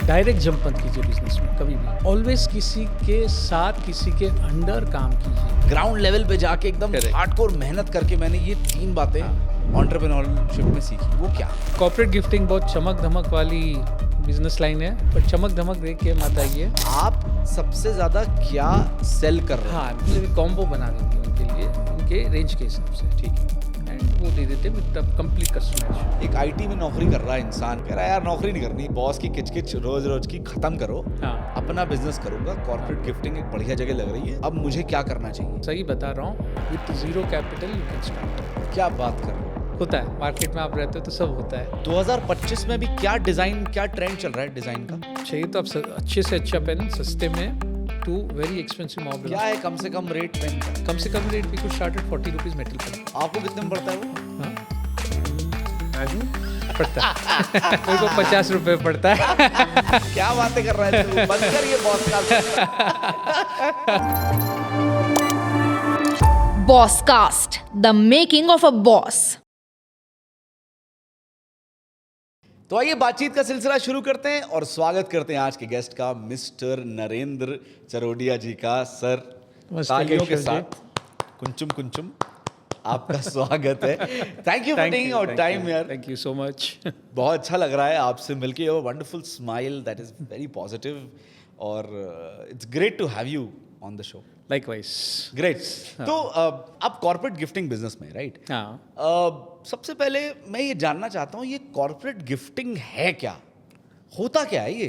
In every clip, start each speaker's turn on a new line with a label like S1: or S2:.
S1: Direct jump मत कीजिए business में कभी भी। ऑलवेज किसी के साथ, किसी के अंडर काम कीजिए।
S2: ग्राउंड लेवल पे जाके एकदम
S1: Correct.
S2: हार्डकोर मेहनत करके मैंने ये 3 बातें एंटरप्रेन्योरशिप में सीखी। वो क्या?
S1: कॉर्पोरेट गिफ्टिंग बहुत चमक धमक वाली बिजनेस लाइन है, पर चमक धमक देख के मत आइए।
S2: आप सबसे ज्यादा क्या सेल कर रहे हैं?
S1: हाँ, मुझे कॉम्बो बना देंगे उनके लिए, उनके रेंज के हिसाब से, ठीक है, एंड वो दे देते विद कंप्लीट कस्टमाइजेशन।
S2: एक आईटी में नौकरी कर रहा है इंसान, कह रहा है यार नौकरी नहीं करनी, बॉस की किचकिच रोज रोज की खत्म करो,
S1: हाँ,
S2: अपना बिजनेस करूंगा। कॉर्पोरेट गिफ्टिंग एक बढ़िया जगह लग रही है। अब मुझे क्या करना चाहिए?
S1: सही बता रहा हूँ, with zero capital you can start.
S2: क्या बात कर रहे हो?
S1: होता है, मार्केट में आप रहते हो तो सब होता है।
S2: 2025 में भी क्या डिजाइन, क्या ट्रेंड चल रहा है डिजाइन का?
S1: चाहिए तो आप अच्छे से अच्छा पेन सस्ते में टू वेरी एक्सपेंसिव मॉडल।
S2: क्या है कम से कम रेट पेन का?
S1: कम से कम रेट भी कुछ start at 40 rupees metal pen.
S2: आपको कितने में पड़ता है वो?
S1: हाँ? पड़ता है मेरे को 50 रुपए पड़ता है।
S2: क्या बातें कर रहा है तू? बंद कर ये बॉस का।
S3: Bosscast, the making of a boss.
S2: तो आइए बातचीत का सिलसिला शुरू करते हैं और स्वागत करते हैं आज के गेस्ट का, मिस्टर नरेंद्र चरोडिया जी का। सर,
S1: नमस्ते
S2: तालियों के
S1: केशव जी।
S2: साथ कुंचुम कुंचुम आपका स्वागत है। Thank you for taking our time यार।
S1: Thank you so much.
S2: बहुत अच्छा लग रहा है आपसे मिलके। Your wonderful smile that is very positive और it's great to have you on the show.
S1: Likewise.
S2: Great. तो आप कॉर्पोरेट गिफ्टिंग बिजनेस में, राइट?
S1: हाँ,
S2: सबसे पहले मैं ये जानना चाहता हूँ, ये कॉर्पोरेट गिफ्टिंग है क्या? होता क्या है ये?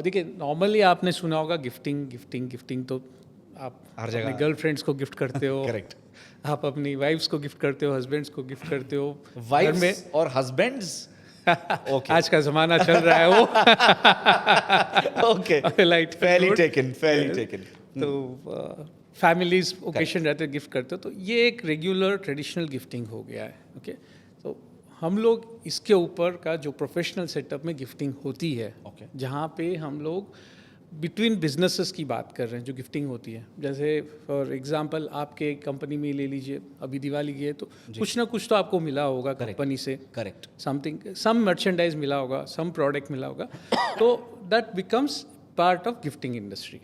S1: देखिए, नॉर्मली आपने सुना होगा गिफ्टिंग गिफ्टिंग गिफ्टिंग, तो आप
S2: हर जगह।
S1: अपनी गर्लफ्रेंड्स को गिफ्ट करते हो।
S2: करेक्ट।
S1: आप अपनी वाइफ्स को गिफ्ट करते हो, हस्बैंड्स को गिफ्ट करते हो। घर में
S2: वाइफ्स और हस्बैंड्स? ओके।
S1: आज का जमाना चल रहा है वो।
S2: Okay.
S1: Light
S2: Fairlie taken, Fairlie taken.
S1: तो फैमिलीज ओकेशन रहते गिफ्ट करते हो, तो ये एक रेगुलर ट्रेडिशनल गिफ्टिंग हो गया है। ओके, तो हम लोग इसके ऊपर का जो प्रोफेशनल सेटअप में गिफ्टिंग होती है,
S2: Okay.
S1: जहाँ पे हम लोग बिटवीन बिजनेसेस की बात कर रहे हैं, जो गिफ्टिंग होती है। जैसे फॉर एग्जांपल आपके कंपनी में ले लीजिए, अभी दिवाली की है तो कुछ ना कुछ तो आपको मिला होगा कंपनी से,
S2: करेक्ट।
S1: समथिंग, सम मर्चेंडाइज मिला होगा, सम प्रोडक्ट मिला होगा, तो that becomes part of gifting industry.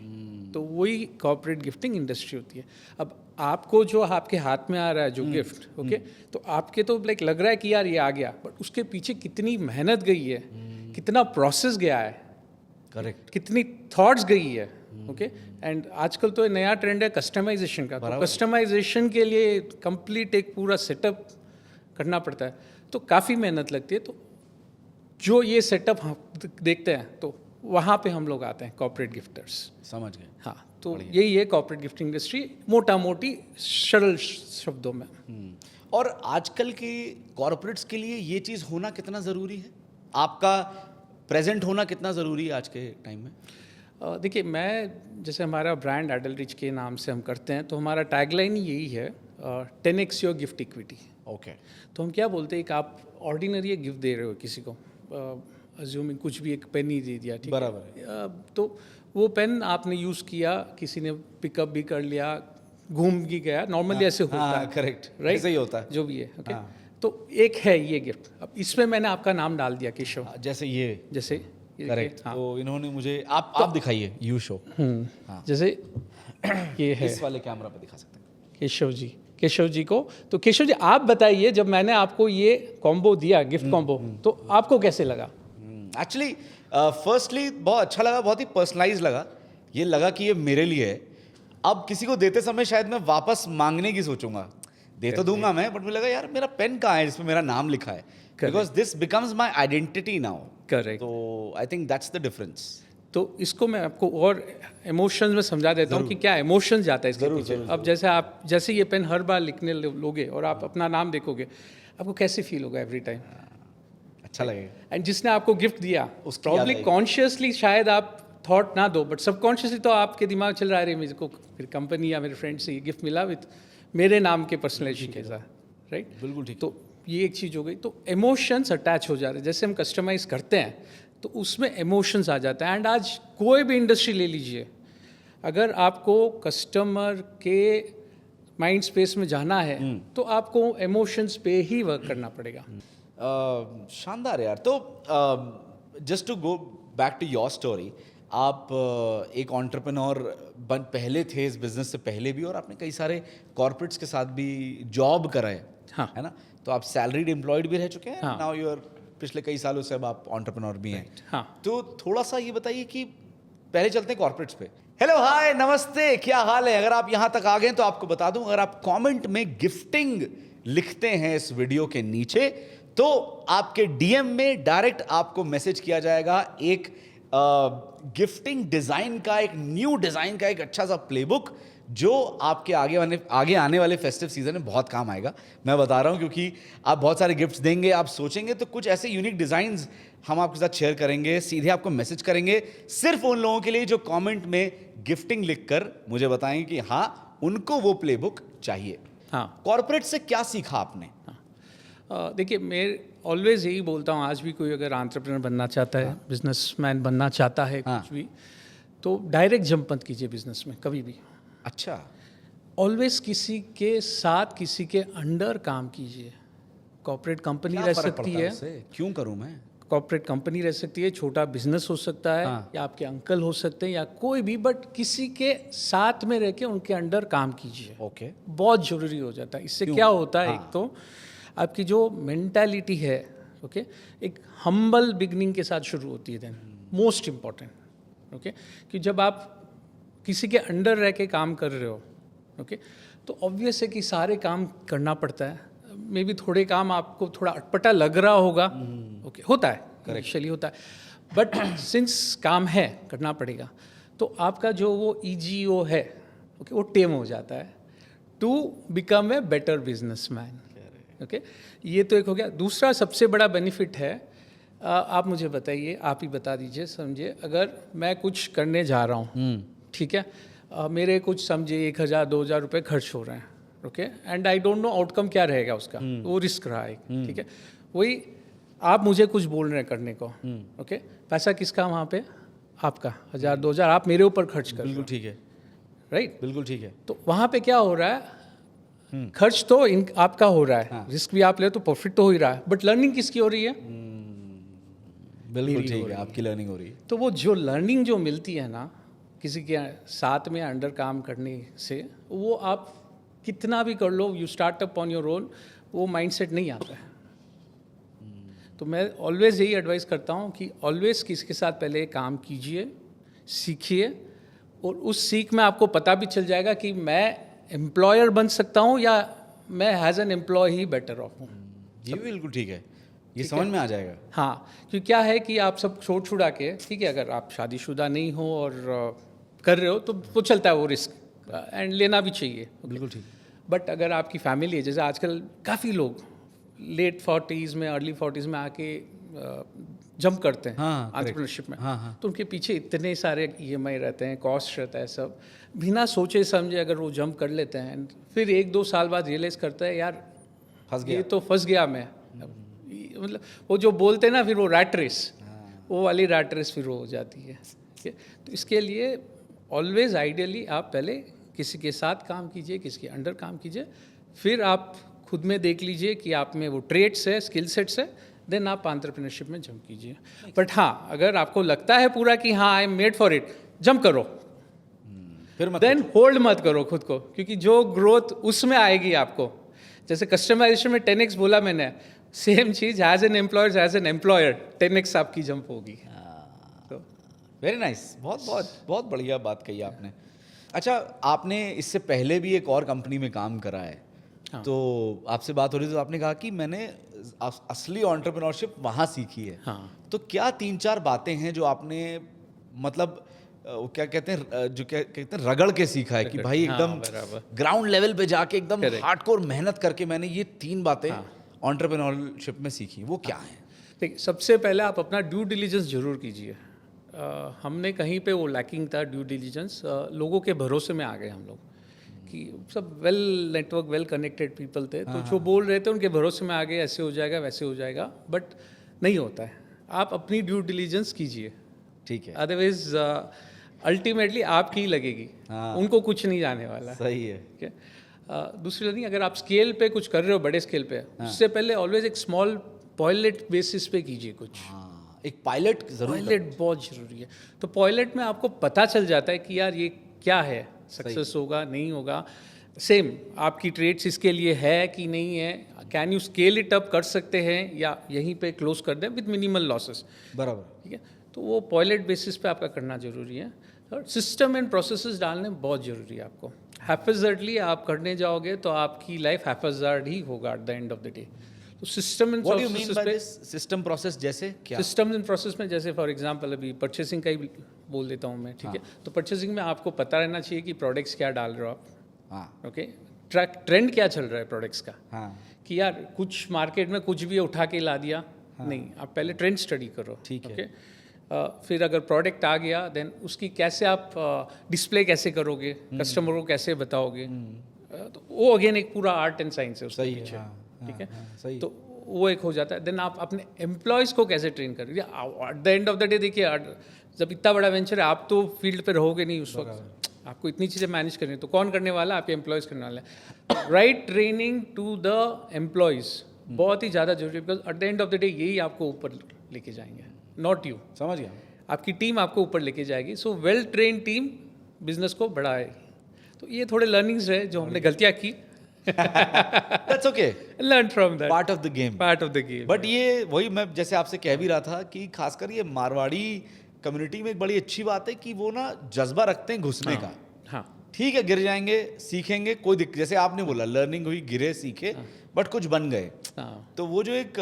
S1: तो वही कॉर्पोरेट गिफ्टिंग इंडस्ट्री होती है। अब आपको जो आपके हाथ में आ रहा है जो गिफ्ट, ओके, तो आपके तो लाइक लग रहा है कि यार ये आ गया, बट उसके पीछे कितनी मेहनत गई है, कितना प्रोसेस गया है,
S2: करेक्ट।
S1: कितनी थॉट्स गई है। ओके, एंड आजकल तो नया ट्रेंड है कस्टमाइजेशन का। तो कस्टमाइजेशन के लिए कंप्लीट एक पूरा सेटअप करना पड़ता है, तो काफ़ी मेहनत लगती है। तो जो ये सेटअप हम देखते हैं, तो वहाँ पे हम लोग आते हैं कॉर्पोरेट गिफ्टर्स।
S2: समझ गए।
S1: हाँ, तो यही है कॉर्पोरेट गिफ्टिंग इंडस्ट्री, मोटा मोटी सरल शब्दों में।
S2: और आजकल के कॉर्पोरेट्स के लिए ये चीज़ होना कितना ज़रूरी है? आपका प्रेजेंट होना कितना ज़रूरी है आज के टाइम में?
S1: देखिए, मैं जैसे हमारा ब्रांड एडलरिच के नाम से हम करते हैं, तो हमारा टैगलाइन यही है, 10x your gift equity.
S2: Okay.
S1: तो हम क्या बोलते हैं कि आप ऑर्डिनरी गिफ्ट दे रहे हो किसी को, अज्यूमिंग कुछ भी एक पेन ही दे दिया, ठीक
S2: बराबर
S1: है, तो वो पेन आपने यूज़ किया, किसी ने पिकअप भी कर लिया, घूम भी गया, नॉर्मली ऐसे होता है,
S2: करेक्ट,
S1: राइट?
S2: ऐसे ही होता है।
S1: जो भी है, ओके। तो एक है ये गिफ्ट, अब इसमें मैंने आपका नाम डाल दिया केशव,
S2: जैसे ये।
S1: जैसे ये
S2: करेक्ट।
S1: देखिए, हाँ,
S2: तो इन्होंने मुझे आप दिखाइए, यू शो। हाँ।
S1: जैसे ये है
S2: इस वाले कैमरा पे दिखा सकते हैं।
S1: केशव जी को। तो केशव जी, आप बताइए, जब मैंने आपको ये कॉम्बो दिया, गिफ्ट कॉम्बो, तो आपको कैसे लगा?
S2: एक्चुअली फर्स्टली बहुत अच्छा लगा, बहुत ही पर्सनलाइज लगा। ये लगा कि ये मेरे लिए है। अब किसी को देते समय शायद मैं वापस मांगने की सोचूंगा, दे तो दूंगा मैं, बट मुझे लगा यार मेरा पेन कहाँ है जिसमें मेरा नाम लिखा है, because this becomes my identity now.
S1: Correct.
S2: तो I think that's the difference.
S1: तो इसको मैं आपको और इमोशंस में समझा देता हूँ कि क्या इमोशंस जाता है इसके पीछे। अब जैसे ये पेन हर बार लिखने लोगे और आप अपना नाम देखोगे, आपको कैसे फील होगा एवरी टाइम?
S2: अच्छा लगेगा।
S1: एंड जिसने आपको गिफ्ट दिया,
S2: उसकी याद
S1: प्रॉब्ली
S2: आएगी।
S1: कॉन्शियसली शायद आप थॉट ना दो, बट सबकॉन्शियसली तो आपके दिमाग चल रहा है, अरे मेरे को फिर कंपनी या मेरे फ्रेंड से ये गिफ्ट मिला विथ मेरे नाम के पर्सनलाइजेशन के साथ, राइट?
S2: बिल्कुल ठीक।
S1: तो ये एक चीज़ हो गई। तो इमोशंस अटैच हो जा रहे हैं, जैसे हम कस्टमाइज करते हैं तो उसमें इमोशंस आ जाता है। एंड आज कोई भी इंडस्ट्री ले लीजिए, अगर आपको कस्टमर के माइंड स्पेस में जाना है तो आपको इमोशंस पे ही वर्क करना पड़ेगा।
S2: शानदार यार। तो just to go back to your story, आप एक एंटरप्रेन्योर पहले थे इस बिजनेस से पहले भी, और आपने कई सारे कॉर्पोरेट्स के साथ भी जॉब करा है,
S1: हाँ।
S2: है ना? तो आप सैलरीड एम्प्लॉयड भी रह चुके हैं,
S1: हाँ।
S2: नाउ यू आर, पिछले कई सालों से अब आप एंटरप्रेन्योर भी हैं।
S1: हाँ।
S2: तो थोड़ा सा ये बताइए कि पहले चलते हैं कॉर्पोरेट्स पे। हेलो, हाय, नमस्ते, क्या हाल है? अगर आप यहाँ तक आ गए तो आपको बता दूं, अगर आप कमेंट में गिफ्टिंग लिखते हैं इस वीडियो के नीचे, तो आपके डीएम में डायरेक्ट आपको मैसेज किया जाएगा एक गिफ्टिंग डिजाइन का, एक न्यू डिजाइन का एक अच्छा सा प्लेबुक, जो आपके आगे आने वाले फेस्टिव सीजन में बहुत काम आएगा। मैं बता रहा हूँ, क्योंकि आप बहुत सारे गिफ्ट्स देंगे, आप सोचेंगे, तो कुछ ऐसे यूनिक डिजाइन्स हम आपके साथ शेयर करेंगे, सीधे आपको मैसेज करेंगे, सिर्फ उन लोगों के लिए जो कमेंट में गिफ्टिंग लिखकर मुझे बताएंगे कि हाँ, उनको वो प्लेबुक चाहिए।
S1: हाँ।
S2: कॉर्पोरेट से क्या सीखा आपने?
S1: देखिए, मैं ऑलवेज यही बोलता हूँ, आज भी कोई अगर एंटरप्रेन्योर बनना चाहता है, बिजनेसमैन बनना चाहता है,
S2: हाँ।
S1: कुछ भी, तो डायरेक्ट जंप मत कीजिए बिजनेस में कभी भी।
S2: अच्छा।
S1: ऑलवेज किसी के साथ, किसी के अंडर काम कीजिए। कॉर्पोरेट कंपनी
S2: क्या
S1: रह
S2: फर्क
S1: सकती
S2: पड़ता है
S1: है,
S2: उससे? क्यों करूं मैं?
S1: कॉर्पोरेट कंपनी रह सकती है, छोटा बिजनेस हो सकता है,
S2: हाँ।
S1: या आपके अंकल हो सकते हैं, या कोई भी, बट किसी के साथ में रह के उनके अंडर काम कीजिए।
S2: ओके।
S1: बहुत ज़रूरी हो जाता है। इससे
S2: क्यों?
S1: क्या होता है,
S2: हाँ।
S1: एक तो आपकी जो मेंटालिटी है, ओके, एक हम्बल बिगनिंग के साथ शुरू होती है, देन मोस्ट इम्पॉर्टेंट, ओके, कि जब आप किसी के अंडर रह के काम कर रहे हो, ओके, तो ऑब्वियस है कि सारे काम करना पड़ता है। मे बी थोड़े काम आपको थोड़ा अटपटा लग रहा होगा, ओके, होता है, इनिशियली होता है, बट सिंस काम है, करना पड़ेगा, तो आपका जो वो ईजीओ है, ओके, वो टेम हो जाता है to become a better businessman. Okay, ये तो एक हो गया। दूसरा सबसे बड़ा बेनिफिट है, आप मुझे बताइए, आप ही बता दीजिए, समझिए, अगर मैं कुछ करने जा रहा हूँ, ठीक है, मेरे कुछ समझे 1,000 2,000 रुपये खर्च हो रहे हैं, okay, and I don't know outcome क्या रहेगा उसका, वो रिस्क रहा है, ठीक है, वही आप मुझे कुछ बोल रहे हैं करने को, ओके, पैसा किसका वहाँ पे? आपका। 1,000 2,000 आप मेरे ऊपर खर्च कर रहे
S2: बिल्कुल
S1: हो,
S2: ठीक है,
S1: राइट?
S2: बिल्कुल ठीक है।
S1: तो वहाँ पे क्या हो रहा है, खर्च तो आपका हो रहा है, रिस्क भी आप ले तो प्रॉफिट तो हो ही रहा है, बट लर्निंग किसकी हो रही है?
S2: बिल्कुल ठीक है, आपकी लर्निंग हो रही है।
S1: तो वो जो लर्निंग जो मिलती है ना, किसी के साथ में अंडर काम करने से, वो आप कितना भी कर लो, you start up on your own, वो माइंडसेट नहीं आता है। तो मैं ऑलवेज यही एडवाइस करता हूँ कि ऑलवेज किसी के साथ पहले काम कीजिए, सीखिए, और उस सीख में आपको पता भी चल जाएगा कि मैं एम्प्लॉयर बन सकता हूँ या मैं एज एन एम्प्लॉय ही बेटर ऑफ हूँ।
S2: ये भी बिल्कुल ठीक है, ये समझ में आ जाएगा।
S1: हाँ, क्योंकि क्या है कि आप सब छोड़ छुड़ा के, ठीक है, अगर आप शादीशुदा नहीं हो और कर रहे हो तो वो चलता है, वो रिस्क, एंड लेना भी चाहिए,
S2: बिल्कुल ठीक।
S1: बट अगर आपकी फैमिली है, जैसे आजकल काफ़ी लोग लेट 40s में, अर्ली 40s में आके जंप करते हैं
S2: हाँ,
S1: एंटरप्रेन्योरशिप में,
S2: हाँ, हाँ।
S1: तो उनके पीछे इतने सारे EMI रहते हैं, कॉस्ट रहता है, सब बिना सोचे समझे अगर वो जंप कर लेते हैं, फिर 1-2 साल बाद रियलाइज़ करता है, यार
S2: फंस गया।
S1: ये तो फंस गया मैं, मतलब वो जो बोलते हैं ना, फिर वो रैट रेस, वो वाली रैट रेस फिर हो जाती है, ठीक है। तो इसके लिए ऑलवेज आइडियली आप पहले किसी के साथ काम कीजिए, किसी के अंडर काम कीजिए, फिर आप खुद में देख लीजिए कि आप में वो ट्रेट्स है, स्किल सेट्स है, देन आप एंटरप्रेन्योरशिप में जंप कीजिए। बट हाँ, अगर आपको लगता है पूरा कि हाँ I am made for it, jump करो,
S2: फिर मत
S1: देन होल्ड मत करो खुद को, क्योंकि जो ग्रोथ उसमें आएगी आपको, जैसे कस्टमाइजेशन में 10x बोला मैंने, सेम चीज एज एन एम्प्लॉयर 10x आपकी जंप होगी। तो
S2: वेरी नाइस, बहुत बहुत बहुत बढ़िया बात कही आपने। अच्छा, आपने इससे पहले भी एक और कंपनी में काम करा है,
S1: हाँ।
S2: तो आपसे बात हो रही थी तो आपने कहा कि मैंने असली एंटरप्रेन्योरशिप वहाँ सीखी है।
S1: हाँ।
S2: तो क्या 3-4 बातें हैं जो आपने, मतलब वो क्या कहते हैं, जो क्या कहते हैं, रगड़ के सीखा है कि भाई
S1: हाँ,
S2: एकदम
S1: बराबर।
S2: ग्राउंड लेवल पे जाके एकदम
S1: Correct।
S2: हार्डकोर मेहनत करके मैंने ये 3 बातें एंटरप्रेन्योरशिप में सीखी, वो क्या है?
S1: देखिए, सबसे पहले आप अपना ड्यू डिलीजेंस जरूर कीजिए। हमने कहीं पे वो लैकिंग था ड्यू डिलीजेंस, लोगों के भरोसे में आ गए हम लोग, कि सब well network, well connected people थे, तो जो बोल रहे थे उनके भरोसे में आ गए, ऐसे हो जाएगा वैसे हो जाएगा, बट नहीं होता है। आप अपनी ड्यू डिलीजेंस कीजिए,
S2: ठीक है,
S1: अदरवाइज अल्टीमेटली आपकी ही लगेगी,
S2: हाँ।
S1: उनको कुछ नहीं जाने वाला,
S2: सही है।
S1: ठीक है। दूसरी लर्निंग, अगर आप स्केल पे कुछ कर रहे हो, बड़े स्केल पे, उससे पहले ऑलवेज एक स्मॉल पॉयलेट बेसिस पे कीजिए कुछ।
S2: हाँ, एक पायलट जरूर
S1: पायलट बहुत ज़रूरी है। तो पायलट में आपको पता चल जाता है कि यार ये क्या है, सक्सेस होगा नहीं होगा। सेम आपकी ट्रेड्स इसके लिए है कि नहीं है, can you scale it up कर सकते हैं या यहीं पे क्लोज कर दें विद मिनिमल लॉसेस।
S2: बराबर।
S1: ठीक है, तो वो पायलट बेसिस पे आपका करना ज़रूरी है। और सिस्टम एंड प्रोसेसेस डालने बहुत ज़रूरी है आपको। हैफेजर्डली आप करने जाओगे तो आपकी लाइफ हैफेजर्ड ही होगा at the end of the day. तो system and
S2: what do you mean
S1: processes
S2: by
S1: pay,
S2: this system process? जैसे क्या?
S1: सिस्टम्स एंड प्रोसेस में जैसे फॉर एग्जांपल अभी परचेसिंग का ही बोल देता हूँ मैं, ठीक है। तो परचेसिंग में आपको पता रहना चाहिए कि प्रोडक्ट्स क्या डाल रहे हो आप,
S2: हाँ
S1: ओके। ट्रेंड क्या चल रहा है प्रोडक्ट्स का,
S2: हाँ
S1: कि यार कुछ मार्केट में कुछ भी उठा के ला दिया, नहीं, आप पहले ट्रेंड स्टडी करो,
S2: ठीक है।
S1: ओके। फिर अगर प्रोडक्ट आ गया देन उसकी कैसे आप डिस्प्ले कैसे करोगे, कस्टमर को कैसे बताओगे, तो वो अगेन एक पूरा आर्ट एंड साइंस है उसके
S2: सही है,
S1: पीछे,
S2: हाँ,
S1: ठीक है।
S2: सही।
S1: तो वो एक हो जाता है। देन आप अपने एम्प्लॉयज़ को कैसे ट्रेन करोगे eight the end of the day. देखिए जब इतना बड़ा वेंचर है, आप तो फील्ड पे रहोगे नहीं उस वक्त, आपको इतनी चीज़ें मैनेज करनी है, तो कौन करने वाला है? आपके एम्प्लॉयज़ करने वाला है। Right training to the employees बहुत ही ज़्यादा जरूरी है, because at the end of the day यही आपको ऊपर लेके जाएंगे, नॉट यू।
S2: समझ गया।
S1: आपकी टीम आपको ऊपर लेके जाएगी। So well train team business को बढ़ाएगी। तो ये थोड़े लर्निंग्स रहे जो हमने गलतियाँ की,
S2: that's okay,
S1: learn from that,
S2: part of the game.
S1: Part of the game.
S2: But ये वही मैं जैसे आपसे कह भी रहा था कि खासकर ये मारवाड़ी कम्युनिटी में एक बड़ी अच्छी बात है कि वो ना जज्बा रखते हैं घुसने का।
S1: हाँ,
S2: ठीक है, गिर जाएंगे, सीखेंगे, कोई दिक्कत, जैसे आपने बोला लर्निंग हुई, गिरे, सीखे, बट कुछ बन गए।
S1: हाँ।
S2: तो वो जो एक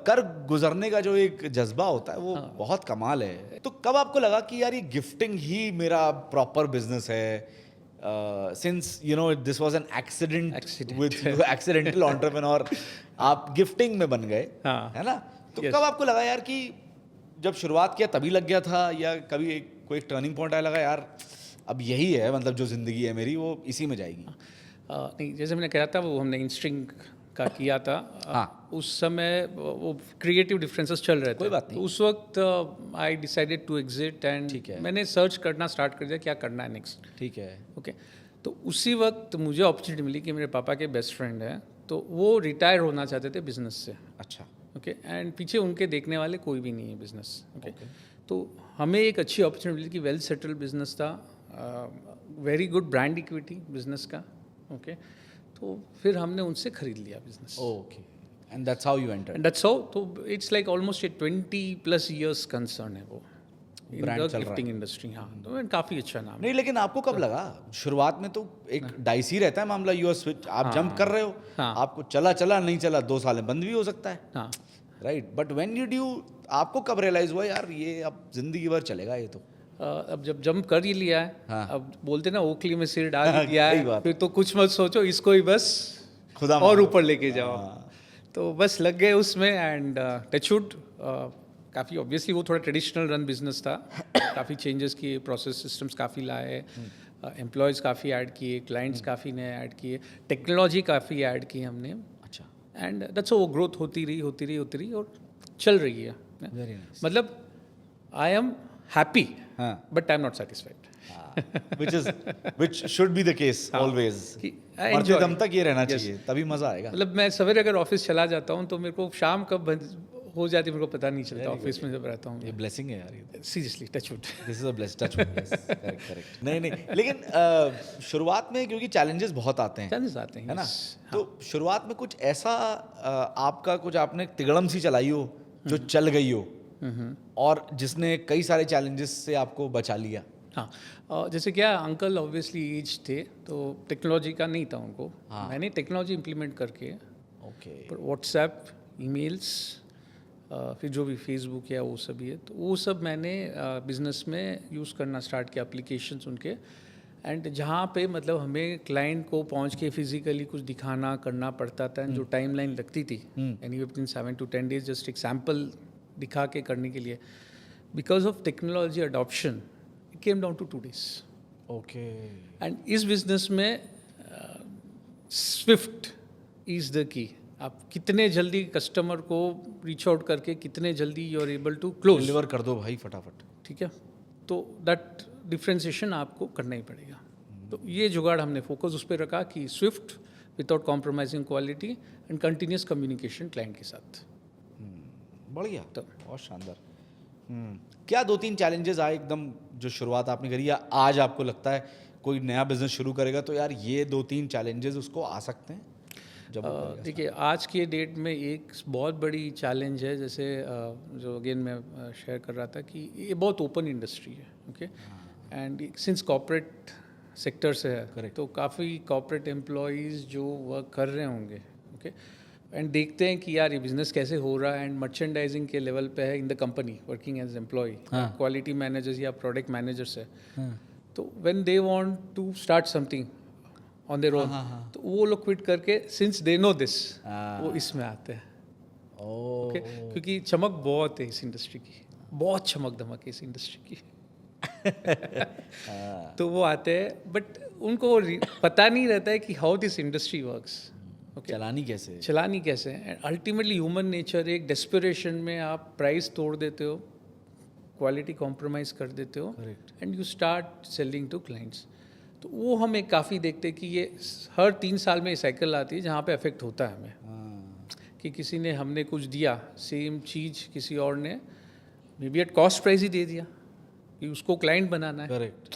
S2: कर गुजरने का जो एक जज्बा होता है वो बहुत कमाल है। तो कब आपको लगा कि यार ये गिफ्टिंग ही मेरा प्रॉपर बिजनेस है? Since you know this was an accident with accidental entrepreneur, आप गिफ्टिंग में बन गए,
S1: हाँ।
S2: है ना? तो
S1: Yes.
S2: कब आपको लगा यार कि जब शुरुआत किया तभी लग गया था, या कभी कोई टर्निंग पॉइंट आया लगा यार अब यही है, मतलब जो जिंदगी है मेरी वो इसी में जाएगी?
S1: नहीं, जैसे मैंने कहा था वो हमने इंस्ट्रिंग का किया था।
S2: हाँ।
S1: उस समय वो क्रिएटिव डिफरेंसेस चल रहे थे,
S2: कोई बात नहीं।
S1: तो उस वक्त I decided to exit and
S2: ठीक है।
S1: मैंने सर्च करना स्टार्ट कर दिया क्या करना है नेक्स्ट,
S2: ठीक है।
S1: ओके। तो उसी वक्त मुझे अपॉर्चुनिटी मिली कि मेरे पापा के बेस्ट फ्रेंड हैं, तो वो रिटायर होना चाहते थे बिजनेस से,
S2: अच्छा।
S1: ओके। एंड पीछे उनके देखने वाले कोई भी नहीं है बिजनेस, ओके। तो हमें एक अच्छी अपॉर्चुनिटी मिली कि वेल सेटल्ड बिजनेस था, very good brand equity business का, ओके। तो फिर हमने उनसे खरीद लिया business,
S2: okay, and that's how you entered.
S1: And that's how. तो it's like almost 20+ years concern है वो
S2: Brand
S1: इन
S2: चल
S1: द
S2: रहा
S1: गिफ्टिंग इंडस्ट्री। हाँ, तो काफ़ी अच्छा नाम है।
S2: नहीं, लेकिन आपको कब लगा? शुरुआत में तो एक डाइसी रहता है मामला, यू आर स्विच, आप जंप कर रहे हो,
S1: हाँ।
S2: आपको चला नहीं चला 2 साल में बंद भी हो सकता है,
S1: हाँ,
S2: right? But when did you, आपको कब रियलाइज हुआ यार ये अब जिंदगी भर चलेगा ये? तो
S1: अब जब जंप कर ही लिया है,
S2: हाँ।
S1: अब बोलते ना ओखली में सिर डाल ही दिया
S2: सही
S1: है,
S2: बात।
S1: फिर तो कुछ मत सोचो, इसको ही बस
S2: खुदा
S1: और
S2: मानो।
S1: ऊपर लेके जाओ।
S2: हाँ।
S1: तो बस लग गए उसमें एंड टचवुड काफ़ी ऑब्वियसली वो थोड़ा ट्रेडिशनल रन बिजनेस था, काफ़ी चेंजेस किए, प्रोसेस सिस्टम्स काफ़ी लाए, एम्प्लॉयज़ काफ़ी ऐड किए, क्लाइंट्स काफ़ी नए ऐड किए, टेक्नोलॉजी काफ़ी ऐड की हमने,
S2: अच्छा,
S1: एंड दैट्स वो ग्रोथ होती रही और चल रही है।
S2: Very nice.
S1: मतलब आई एम हैप्पी
S2: हाँ।
S1: But I am not satisfied.
S2: which should be the case always,
S1: कि I
S2: मरते
S1: enjoy
S2: दम
S1: it.
S2: तक ये रहना
S1: Yes.
S2: चाहिए, तभी मजा आएगा।
S1: मतलब मैं सवेरे अगर ऑफिस चला जाता हूँ तो मेरे को शाम कब हो जाती है मेरे को पता नहीं चलता ऑफिस में जब रहता
S2: ये
S1: हूँ।
S2: ब्लेसिंग है यार, ये
S1: seriously touchwood.
S2: This is a blessed touch. Correct correct. नहीं, लेकिन शुरुआत में क्योंकि चैलेंजेस बहुत आते हैं,
S1: चांसेस आते हैं,
S2: है ना?
S1: yes.
S2: तो शुरुआत में कुछ ऐसा आपका कुछ आपने तिगड़म सी चलाई हो जो चल गई हो और जिसने कई सारे चैलेंजेस से आपको बचा लिया?
S1: हाँ, जैसे क्या अंकल ऑब्वियसली एज थे तो टेक्नोलॉजी का नहीं था उनको,
S2: हाँ।
S1: मैंने टेक्नोलॉजी इम्प्लीमेंट करके
S2: ओके।
S1: पर व्हाट्सएप, ईमेल्स, फिर जो भी फेसबुक है वो सब ही है, तो वो सब मैंने बिजनेस में यूज़ करना स्टार्ट किया, एप्लीकेशंस उनके। एंड जहाँ पे मतलब हमें क्लाइंट को पहुँच के फिजिकली कुछ दिखाना करना पड़ता था, जो टाइमलाइन लगती थी any with 7 to 10 days, just एक सैम्पल दिखा के करने के लिए, because of technology adoption it came down to 2 days।
S2: Okay.
S1: And इस बिजनेस में स्विफ्ट इज़ द की। आप कितने जल्दी कस्टमर को रीच आउट करके कितने जल्दी you are able to close,
S2: deliver कर दो भाई फटाफट।
S1: ठीक है, तो दैट डिफ्रेंसिएशन आपको करना ही पड़ेगा। तो ये जुगाड़ हमने फोकस उस पर रखा कि Swift without compromising quality and continuous communication client के साथ।
S2: बढ़िया,
S1: तो
S2: बहुत शानदार। क्या 2-3 चैलेंजेस आए एकदम जो शुरुआत आपने करी, या आज आपको लगता है कोई नया बिजनेस शुरू करेगा तो यार ये 2-3 चैलेंजेस उसको आ सकते हैं जब वो करेगा?
S1: देखिए आज के डेट में एक बहुत बड़ी चैलेंज है, जैसे जो अगेन मैं शेयर कर रहा था कि ये बहुत ओपन इंडस्ट्री है, okay, and since corporate sector से है तो काफ़ी कॉर्पोरेट एम्प्लॉयज़ जो वर्क कर रहे होंगे, ओके, एंड देखते हैं कि यार ये बिज़नेस कैसे हो रहा है, एंड मर्चेंडाइजिंग के लेवल पे है in the company working as employee, quality managers या प्रोडक्ट मैनेजर्स है, तो when they want to start something on their own, तो वो लोग क्विट करके सिंस दे नो दिस वो इसमें आते हैं, ओके, क्योंकि चमक बहुत है इस इंडस्ट्री की, बहुत चमक धमक है इस इंडस्ट्री की। तो वो आते हैं, बट उनको पता नहीं रहता है कि हाउ दिस इंडस्ट्री वर्क्स,
S2: चलानी कैसे?
S1: चलानी कैसे है। अल्टीमेटली ह्यूमन नेचर, एक डेस्परेशन में आप प्राइस तोड़ देते हो, क्वालिटी कॉम्प्रोमाइज कर देते हो, and you start selling to clients. तो वो हम एक काफ़ी देखते हैं कि ये हर 3 साल में साइकिल आती है जहाँ पे अफेक्ट होता है हमें, कि किसी ने हमने कुछ दिया सेम चीज़, किसी और ने may be at cost price ही दे दिया कि उसको क्लाइंट बनाना है,
S2: करेक्ट,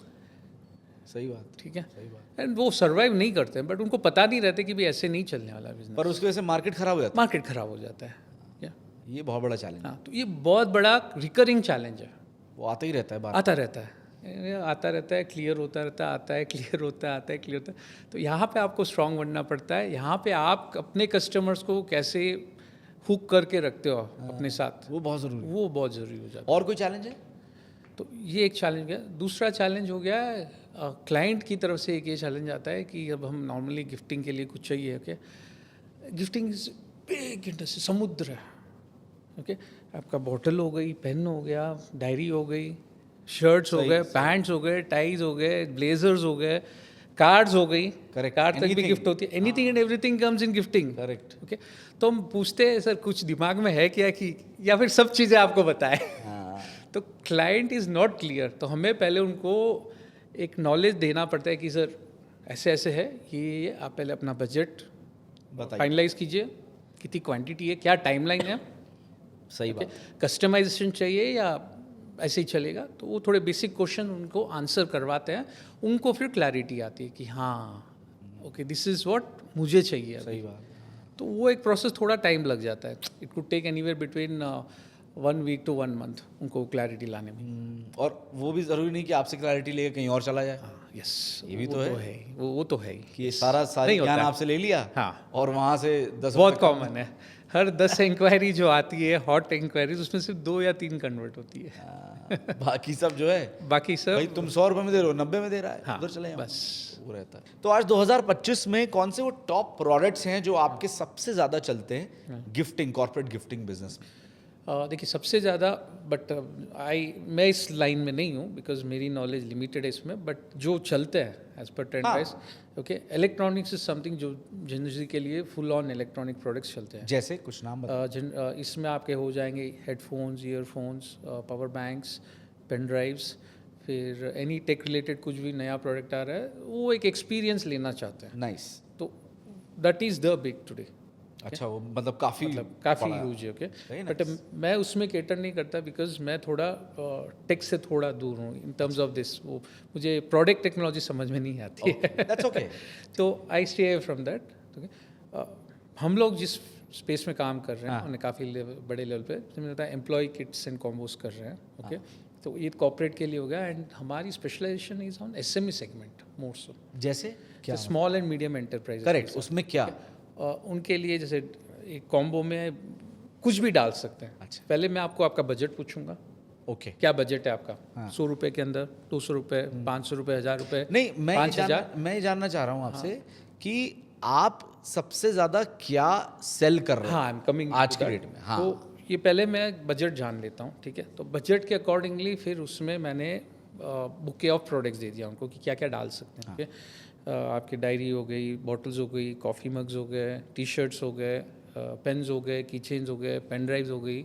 S2: सही बात,
S1: ठीक है,
S2: सही बात।
S1: एंड वो सर्वाइव नहीं करते हैं, बट उनको पता नहीं रहता कि भाई ऐसे नहीं चलने वाला बिजनेस,
S2: पर उसकी वजह से मार्केट खराब हो जाता
S1: मार्केट खराब हो जाता है, क्या,
S2: है, ये बहुत बड़ा चैलेंज है।
S1: हाँ, तो ये बहुत बड़ा रिकरिंग चैलेंज है,
S2: वो आता ही रहता है बार।
S1: आता रहता है, क्लियर होता रहता है, आता है क्लियर होता है, आता है क्लियर होता है। तो यहाँ पे आपको स्ट्रांग बनना पड़ता है, यहाँ पे आप अपने कस्टमर्स को कैसे हुक करके रखते हो अपने साथ,
S2: वो बहुत ज़रूरी है।
S1: वो बहुत ज़रूरी हो जाता
S2: और कोई चैलेंज है?
S1: है। तो ये एक चैलेंज गया। दूसरा चैलेंज हो गया क्लाइंट की तरफ से, एक ये चैलेंज आता है कि अब हम नॉर्मली गिफ्टिंग के लिए कुछ चाहिए, okay, gifting is big industry, समुद्र है, ओके, आपका बॉटल हो गई, पेन हो गया, डायरी हो गई, शर्ट्स हो गए, पैंट्स हो गए, टाइज हो गए, ब्लेजर्स हो गए, कार्ड्स हो गई,
S2: Correct.
S1: कार्ड तक भी
S2: Anything.
S1: गिफ्ट होती है, anything and everything comes in gifting,
S2: correct.
S1: Okay. तो हम पूछते हैं सर कुछ दिमाग में है क्या, कि या फिर सब चीज़ें आपको बताएं। तो क्लाइंट इज़ नॉट क्लियर, तो हमें पहले उनको एक नॉलेज देना पड़ता है कि सर ऐसे ऐसे है, ये आप पहले अपना बजट फाइनलाइज कीजिए, कितनी क्वांटिटी है, क्या टाइमलाइन है,
S2: सही बात।
S1: कस्टमाइजेशन चाहिए या ऐसे ही चलेगा। तो वो थोड़े बेसिक क्वेश्चन उनको आंसर करवाते हैं, उनको फिर क्लैरिटी आती है कि हाँ ओके दिस इज़ व्हाट मुझे चाहिए।
S2: सही बात।
S1: तो वो एक प्रोसेस थोड़ा टाइम लग जाता है, it could take anywhere between 1 week to 1 month उनको क्लैरिटी लाने में।
S2: और वो भी ज़रूरी नहीं कि आपसे क्लैरिटी लेके कहीं और चला जाए।
S1: यस,
S2: ये भी तो है।
S1: वो तो है ही
S2: कि ये सारा
S1: नहीं
S2: ज्ञान
S1: होता है।
S2: आपसे ले लिया,
S1: हाँ।
S2: और वहाँ से 10
S1: बहुत कॉमन है, हर 10 इंक्वायरी जो आती है हॉट इंक्वायरीज, उसमें सिर्फ 2 या 3 कन्वर्ट होती है,
S2: बाकी सब जो है
S1: बाकी सब
S2: भाई तुम 100 रुपए में दे रहे हो, 90 में दे रहा है,
S1: हाँ,
S2: उधर चले जाओ,
S1: बस।
S2: वो रहता है। तो आज 2025 में कौन से वो टॉप प्रोडक्ट्स हैं जो आपके सबसे ज़्यादा चलते हैं गिफ्टिंग, कॉर्पोरेट गिफ्टिंग बिजनेस में?
S1: देखिए सबसे ज़्यादा, बट मैं इस लाइन में नहीं हूँ बिकॉज मेरी नॉलेज लिमिटेड है इसमें, बट जो चलते हैं as per trend wise, okay, electronics is something जो जनरली के लिए फुल ऑन इलेक्ट्रॉनिक प्रोडक्ट्स चलते हैं।
S2: जैसे कुछ नाम बताओ।
S1: इसमें आपके हो जाएंगे headphones, earphones, power banks, pen drives, फिर एनी टेक रिलेटेड कुछ भी नया प्रोडक्ट आ रहा है, वो एक एक्सपीरियंस लेना चाहते हैं,
S2: नाइस।
S1: तो that is the big today.
S2: अच्छा, वो मतलब काफ़ी
S1: यूज है, ओके, बट मैं उसमें केटर नहीं करता बिकॉज मैं थोड़ा टेक से थोड़ा दूर हूँ इन टर्म्स ऑफ दिस, वो मुझे प्रोडक्ट टेक्नोलॉजी समझ में नहीं आती है,
S2: दैट्स ओके।
S1: तो I stay from that, okay. हम लोग जिस स्पेस में काम कर रहे हैं उन्हें काफ़ी बड़े लेवल पे मुझे लगता है एम्प्लॉय किट्स एंड कॉम्बोज कर रहे हैं, ओके, तो ये कॉर्पोरेट के लिए हो गया, एंड हमारी specialization is on SME segment more so,
S2: जैसे क्या?
S1: Small and medium enterprise.
S2: Correct, उसमें क्या?
S1: उनके लिए जैसे एक कॉम्बो में कुछ भी डाल सकते हैं।
S2: अच्छा।
S1: पहले मैं आपको आपका बजट पूछूंगा,
S2: ओके,
S1: क्या बजट है आपका, 100 रुपये के अंदर, 200 रुपये, 500 रुपये, 1000 रुपये,
S2: नहीं, मैं
S1: 5000।
S2: मैं जानना चाह रहा हूँ आपसे कि आप सबसे ज़्यादा क्या सेल कर रहे हैं?
S1: हाँ, आई एम कमिंग
S2: आज के डेट में। हाँ,
S1: तो ये पहले मैं बजट जान लेता हूँ, ठीक है, तो बजट के अकॉर्डिंगली फिर उसमें मैंने बुके ऑफ प्रोडक्ट्स दे दिया उनको कि क्या क्या डाल सकते हैं, ओके। आपकी डायरी हो गई, बॉटल्स हो गई, कॉफ़ी मग्स हो गए, टी शर्ट्स हो गए, पेन्स हो गए, की चेन्स हो गए, पेन ड्राइव्स हो गई,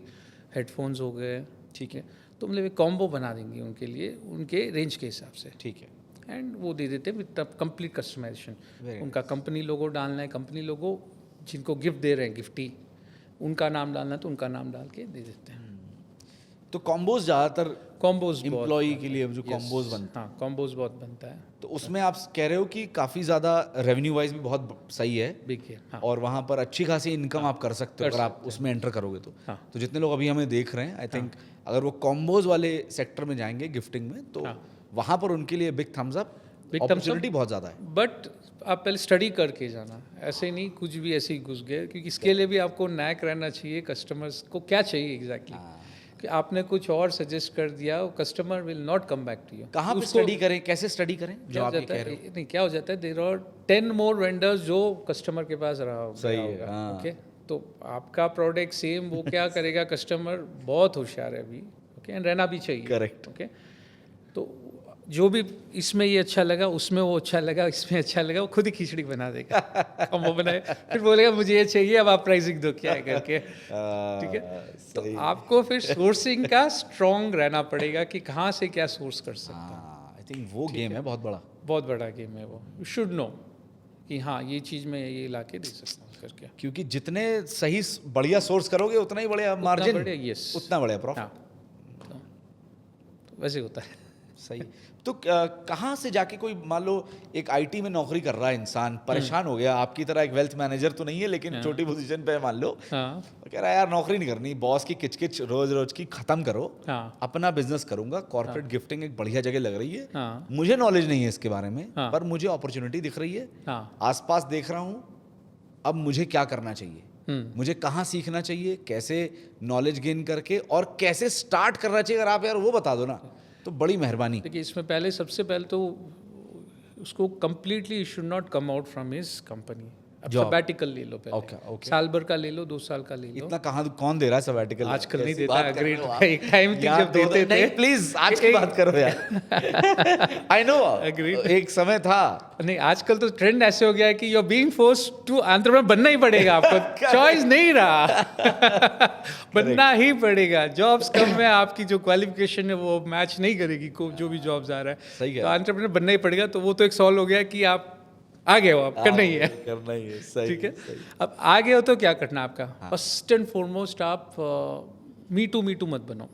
S1: हेडफोन्स हो गए, ठीक है, तो मतलब एक कॉम्बो बना देंगे उनके लिए, उनके रेंज के हिसाब से,
S2: ठीक है।
S1: एंड वो दे देते हैं विद कंप्लीट कस्टमाइजेशन। उनका कंपनी लोगो डालना है, कंपनी लोगो जिनको गिफ्ट दे रहे हैं गिफ्टी, उनका नाम डालना है तो उनका नाम डाल के दे देते हैं।
S2: तो कॉम्बोज ज़्यादातर
S1: कॉम्बोज
S2: एम्प्लॉई के लिए जो कॉम्बोज बनते
S1: हाँ कॉम्बोज बहुत बनता है,
S2: तो उसमें आप कह रहे हो कि काफ़ी ज़्यादा रेवेन्यू वाइज भी बहुत सही है
S1: बिग है। हाँ
S2: और वहाँ पर अच्छी खासी इनकम आप कर सकते हो अगर आप उसमें एंटर करोगे तो
S1: हाँ।
S2: तो जितने लोग अभी हमें देख रहे हैं आई थिंक अगर वो कॉम्बोज वाले सेक्टर में जाएंगे गिफ्टिंग में तो वहाँ पर उनके लिए बिग थम्स अप, अपॉर्चुनिटी बहुत ज़्यादा है।
S1: बट आप पहले स्टडी करके जाना, ऐसे नहीं कुछ भी ऐसे ही घुस गए, क्योंकि इसके लिए भी आपको नैक रहना चाहिए कस्टमर्स को क्या चाहिए एग्जैक्टली कि आपने कुछ और सजेस्ट कर दिया, customer will not come back to you.
S2: कहाँ पे स्टडी करें, कैसे स्टडी करें जो
S1: क्या हो
S2: आप ये
S1: जाता
S2: कह रहे
S1: है, नहीं क्या हो जाता है, देयर आर 10 मोर वेंडर्स जो कस्टमर के पास रहा होगा।
S2: सही है, हाँ।
S1: ओके, तो आपका प्रोडक्ट सेम वो क्या करेगा, कस्टमर बहुत होशियार है अभी, ओके, एंड रहना भी चाहिए।
S2: Correct.
S1: ओके, तो जो भी इसमें ये अच्छा लगा, उसमें वो अच्छा लगा, इसमें अच्छा लगा, वो खुद ही खिचड़ी बना देगा हम वो बनाए, फिर बोलेगा मुझे ये चाहिए, अब आप प्राइसिंग दो क्या है करके। ठीक है, तो आपको फिर सोर्सिंग का स्ट्रॉन्ग रहना पड़ेगा कि कहाँ से क्या सोर्स कर सकते हैं।
S2: आई थिंक वो गेम है बहुत बड़ा।
S1: बहुत बड़ा गेम है वो, यू शुड नो कि हाँ ये चीज़ मैं ये ला के दे सकता हूँ करके।
S2: क्योंकि जितने सही बढ़िया सोर्स करोगे उतना ही बढ़िया मार्जिन,
S1: यस,
S2: उतना बढ़िया प्रॉफिट।
S1: हाँ, तो वैसे होता है।
S2: सही। तो कहाँ से जाके कोई मान लो एक आईटी में नौकरी कर रहा है इंसान, परेशान हो गया, आपकी तरह एक वेल्थ मैनेजर तो नहीं है लेकिन छोटी पोजीशन पे है मान लो,
S1: हाँ
S2: वो कह रहा है यार नौकरी नहीं करनी, बॉस की किचकिच रोज रोज की खत्म करो,
S1: हाँ
S2: अपना बिजनेस करूंगा, कॉर्पोरेट गिफ्टिंग एक बढ़िया जगह लग रही है,
S1: हाँ
S2: मुझे नॉलेज नहीं है इसके बारे में
S1: हाँ।
S2: पर मुझे अपॉर्चुनिटी दिख रही है,
S1: हाँ
S2: आसपास देख रहा हूँ, अब मुझे क्या करना चाहिए, मुझे कहाँ सीखना चाहिए, कैसे नॉलेज गेन करके और कैसे स्टार्ट करना चाहिए, अगर आप यार वो बता दो ना तो बड़ी मेहरबानी।
S1: देखिए इसमें पहले सबसे पहले तो उसको completely should not come out from his company. अब
S2: Job.
S1: सबैटिकल ले लो पहले,
S2: ओके।
S1: साल भर का ले लो, 2 साल का ले लो।
S2: इतना कहाँ कौन दे रहा है सबैटिकल?
S1: आजकल नहीं देता, अग्रीड, एक टाइम थी जब देते थे।
S2: नहीं प्लीज आज की बात करो यार। I know,
S1: Agreed.
S2: एक समय था।
S1: नहीं आजकल तो ट्रेंड ऐसे हो गया है कि you are being forced to entrepreneur, बनना ही पड़ेगा आपको, चॉइस नहीं रहा बनना ही पड़ेगा। जॉब्स कम में आपकी जो क्वालिफिकेशन है वो मैच नहीं करेगी को जो भी जॉब्स आ रहा है,
S2: सही है।
S1: तो एंटरप्रेन्योर बनना ही पड़ेगा। तो वो तो एक सॉल्व हो गया कि आप आ गए हो, आप करना ही है,
S2: करना ही है, सही।
S1: ठीक है। अब आ गए हो तो क्या करना है आपका, फर्स्ट एंड फॉरमोस्ट आप मी टू मत बनो।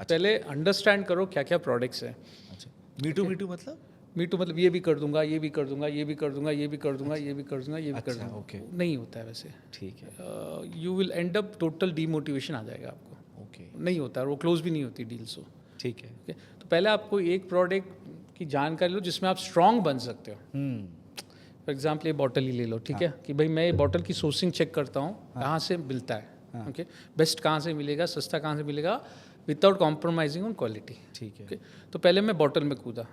S1: पहले अंडरस्टैंड करो क्या क्या प्रोडक्ट्स हैं।
S2: अच्छा, मीटू मतलब?
S1: मीटू मतलब ये भी कर दूंगा, ये भी कर दूंगा, ये भी कर दूंगा, ये भी कर दूंगा, ये भी कर दूंगा, ये भी कर दूंगा,
S2: ओके।
S1: नहीं होता है वैसे।
S2: ठीक है,
S1: you will end up total demotivation आ जाएगा आपको,
S2: ओके,
S1: नहीं होता है, वो क्लोज भी नहीं होती डील्स हो।
S2: ठीक है।
S1: ठीक है, तो पहले आपको एक प्रोडक्ट की जानकारी लो जिसमें आप स्ट्रांग बन सकते हो। फॉर एग्जाम्पल ये बॉटल ही ले लो, ठीक है, कि भाई मैं ये बॉटल की सोर्सिंग चेक करता हूँ, कहाँ से मिलता है, ओके, बेस्ट कहाँ से मिलेगा, सस्ता कहाँ से मिलेगा, विदाउट कॉम्प्रोमाइजिंग ऑन क्वालिटी।
S2: ठीक है।
S1: ओके, तो पहले मैं बॉटल में कूदा,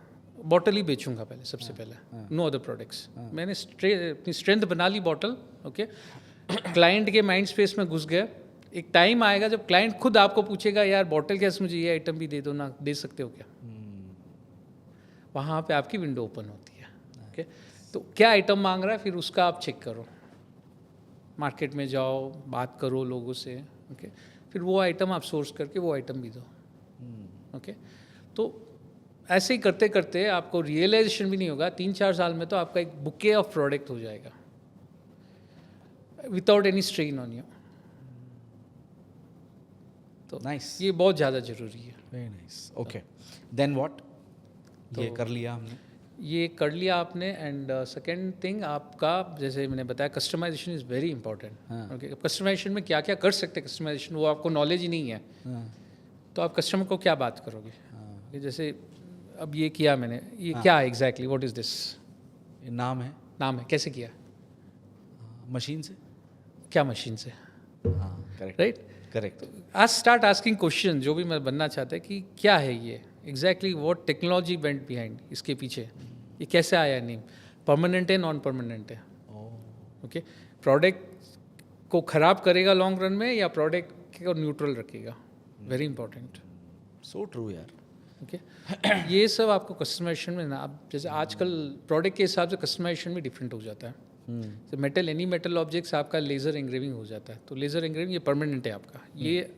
S1: बॉटल ही बेचूंगा पहले सबसे पहले, नो अदर प्रोडक्ट्स। मैंने अपनी स्ट्रेंथ बना ली बॉटल, ओके, क्लाइंट के माइंड स्पेस में घुस गया। एक टाइम आएगा जब क्लाइंट खुद आपको पूछेगा यार बॉटल के साथ मुझे ये आइटम भी दे दो ना, दे सकते हो क्या, वहाँ पे आपकी विंडो ओपन होती है। ओके, तो क्या आइटम मांग रहा है फिर उसका आप चेक करो, मार्केट में जाओ, बात करो लोगों से, ओके, फिर वो आइटम आप सोर्स करके वो आइटम भी दो। ओके, तो ऐसे ही करते करते आपको रियलाइजेशन भी नहीं होगा, 3-4 साल में तो आपका एक बुके ऑफ प्रोडक्ट हो जाएगा without any strain on you. तो
S2: नाइस,
S1: ये बहुत ज़्यादा ज़रूरी है।
S2: Very nice. Okay, then what? ये कर लिया हमने,
S1: ये कर लिया आपने। एंड सेकेंड थिंग आपका, जैसे मैंने बताया, customisation is very important. Okay, customisation में क्या क्या कर सकते हैं, कस्टमाइजेशन वो आपको नॉलेज ही नहीं है, तो आप कस्टमर को क्या बात करोगे। जैसे अब ये किया मैंने, ये क्या है एग्जैक्टली, व्हाट इज़ दिस,
S2: ये नाम है,
S1: नाम है, कैसे किया,
S2: मशीन से,
S1: क्या मशीन से,
S2: हाँ करेक्ट,
S1: राइट।
S2: करेक्ट।
S1: आज स्टार्ट आस्किंग क्वेश्चन, जो भी मैं बनना चाहता है कि क्या है ये exactly, what technology went behind, इसके पीछे ये कैसे आया नेम, परमानेंट है नॉन परमानेंट है। ओके, प्रोडक्ट को ख़राब करेगा लॉन्ग रन में या प्रोडक्ट को न्यूट्रल रखेगा, वेरी इंपॉर्टेंट।
S2: सो ट्रू यार।
S1: ओके, ये सब आपको कस्टमाइजेशन में ना, आप जैसे आजकल प्रोडक्ट के हिसाब से कस्टमाइजेशन भी डिफरेंट हो जाता है। तो मेटल, एनी मेटल ऑब्जेक्ट्स आपका लेज़र एंग्रेविंग हो जाता है, तो लेज़र एंग्रेविंग ये परमानेंट है आपका, ये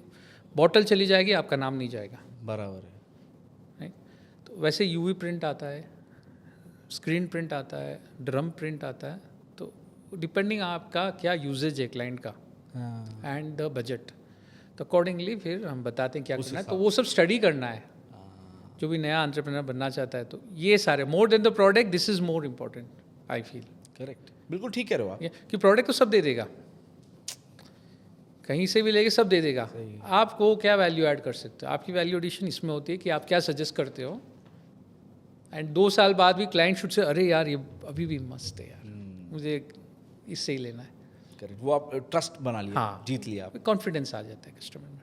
S1: बॉटल चली जाएगी, आपका नाम नहीं जाएगा,
S2: बराबर है।
S1: राइट। तो वैसे यूवी प्रिंट आता है, स्क्रीन प्रिंट आता है, ड्रम प्रिंट आता है, तो डिपेंडिंग आपका क्या यूजेज है क्लाइंट का एंड द बजट, तो अकॉर्डिंगली फिर हम बताते हैं क्या करना है, तो वो सब स्टडी करना है जो भी नया एंटरप्रेन्योर बनना चाहता है। तो ये सारे more than the product, this is more important I feel.
S2: Correct, बिल्कुल ठीक कह रहे हो आप।
S1: कि प्रोडक्ट तो सब दे देगा, कहीं से भी लेके सब दे देगा, आपको क्या वैल्यू ऐड कर सकते हो, आपकी वैल्यू एडिशन इसमें होती है कि आप क्या सजेस्ट करते हो। एंड 2 साल बाद भी क्लाइंट शुड से अरे यार ये अभी भी मस्त है यार, मुझे इससे ही लेना है।
S2: करेक्ट, वो आप ट्रस्ट बना लिया,
S1: हाँ,
S2: जीत लिया आप।
S1: कॉन्फिडेंस आ जाता है कस्टमर में।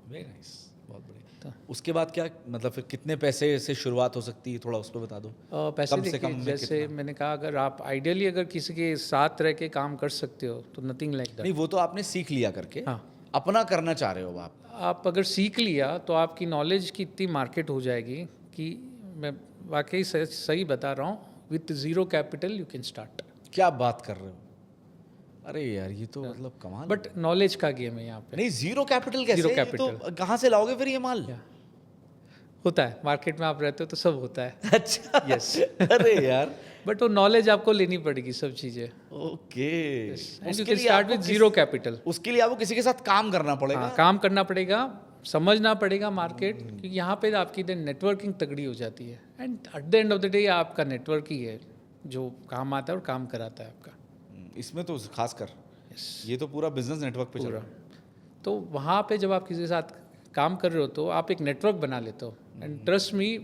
S2: वेरी नाइस, बहुत बढ़िया।
S1: तो
S2: उसके बाद क्या, मतलब फिर कितने पैसे से शुरुआत हो सकती है, थोड़ा उस पर बता दो।
S1: पैसे
S2: कम से
S1: देखिए,
S2: कम में
S1: जैसे मैंने कहा, अगर आप आइडियली अगर किसी के साथ रह के काम कर सकते हो तो नथिंग लाइक दैट।
S2: नहीं, वो तो आपने सीख लिया करके,
S1: हाँ,
S2: अपना करना चाह रहे हो आप।
S1: अगर सीख लिया तो आपकी नॉलेज की इतनी मार्केट हो जाएगी कि मैं वाकई सही बता रहा हूँ, with zero capital you can start.
S2: क्या बात कर रहे हो, अरे यार ये तो मतलब कमाल।
S1: बट नॉलेज का गेम है यहाँ पे।
S2: नहीं, जीरो कैपिटल कैसे?
S1: Zero
S2: ये
S1: capital।
S2: तो कहाँ से लाओगे फिर ये माल?
S1: होता है मार्केट में, आप रहते हो तो सब होता है।
S2: अच्छा,
S1: यस।
S2: अरे यार,
S1: बट वो नॉलेज आपको लेनी पड़ेगी, सब चीज़ें।
S2: Okay.
S1: And you can start with zero capital.
S2: उसके लिए आपको किसी के साथ काम करना पड़ेगा।
S1: हाँ, काम करना पड़ेगा, समझना पड़ेगा मार्केट, क्योंकि यहाँ पे आपकी नेटवर्किंग तगड़ी हो जाती है। And eight the end of the day आपका नेटवर्क ही है जो काम आता है और काम कराता है आपका।
S2: इसमें तो खासकर ये तो पूरा बिजनेस नेटवर्क पे चल
S1: पूरा।
S2: रहा है।
S1: तो वहाँ पे जब आप किसी के साथ काम कर रहे हो तो आप एक नेटवर्क बना लेते हो। And trust me,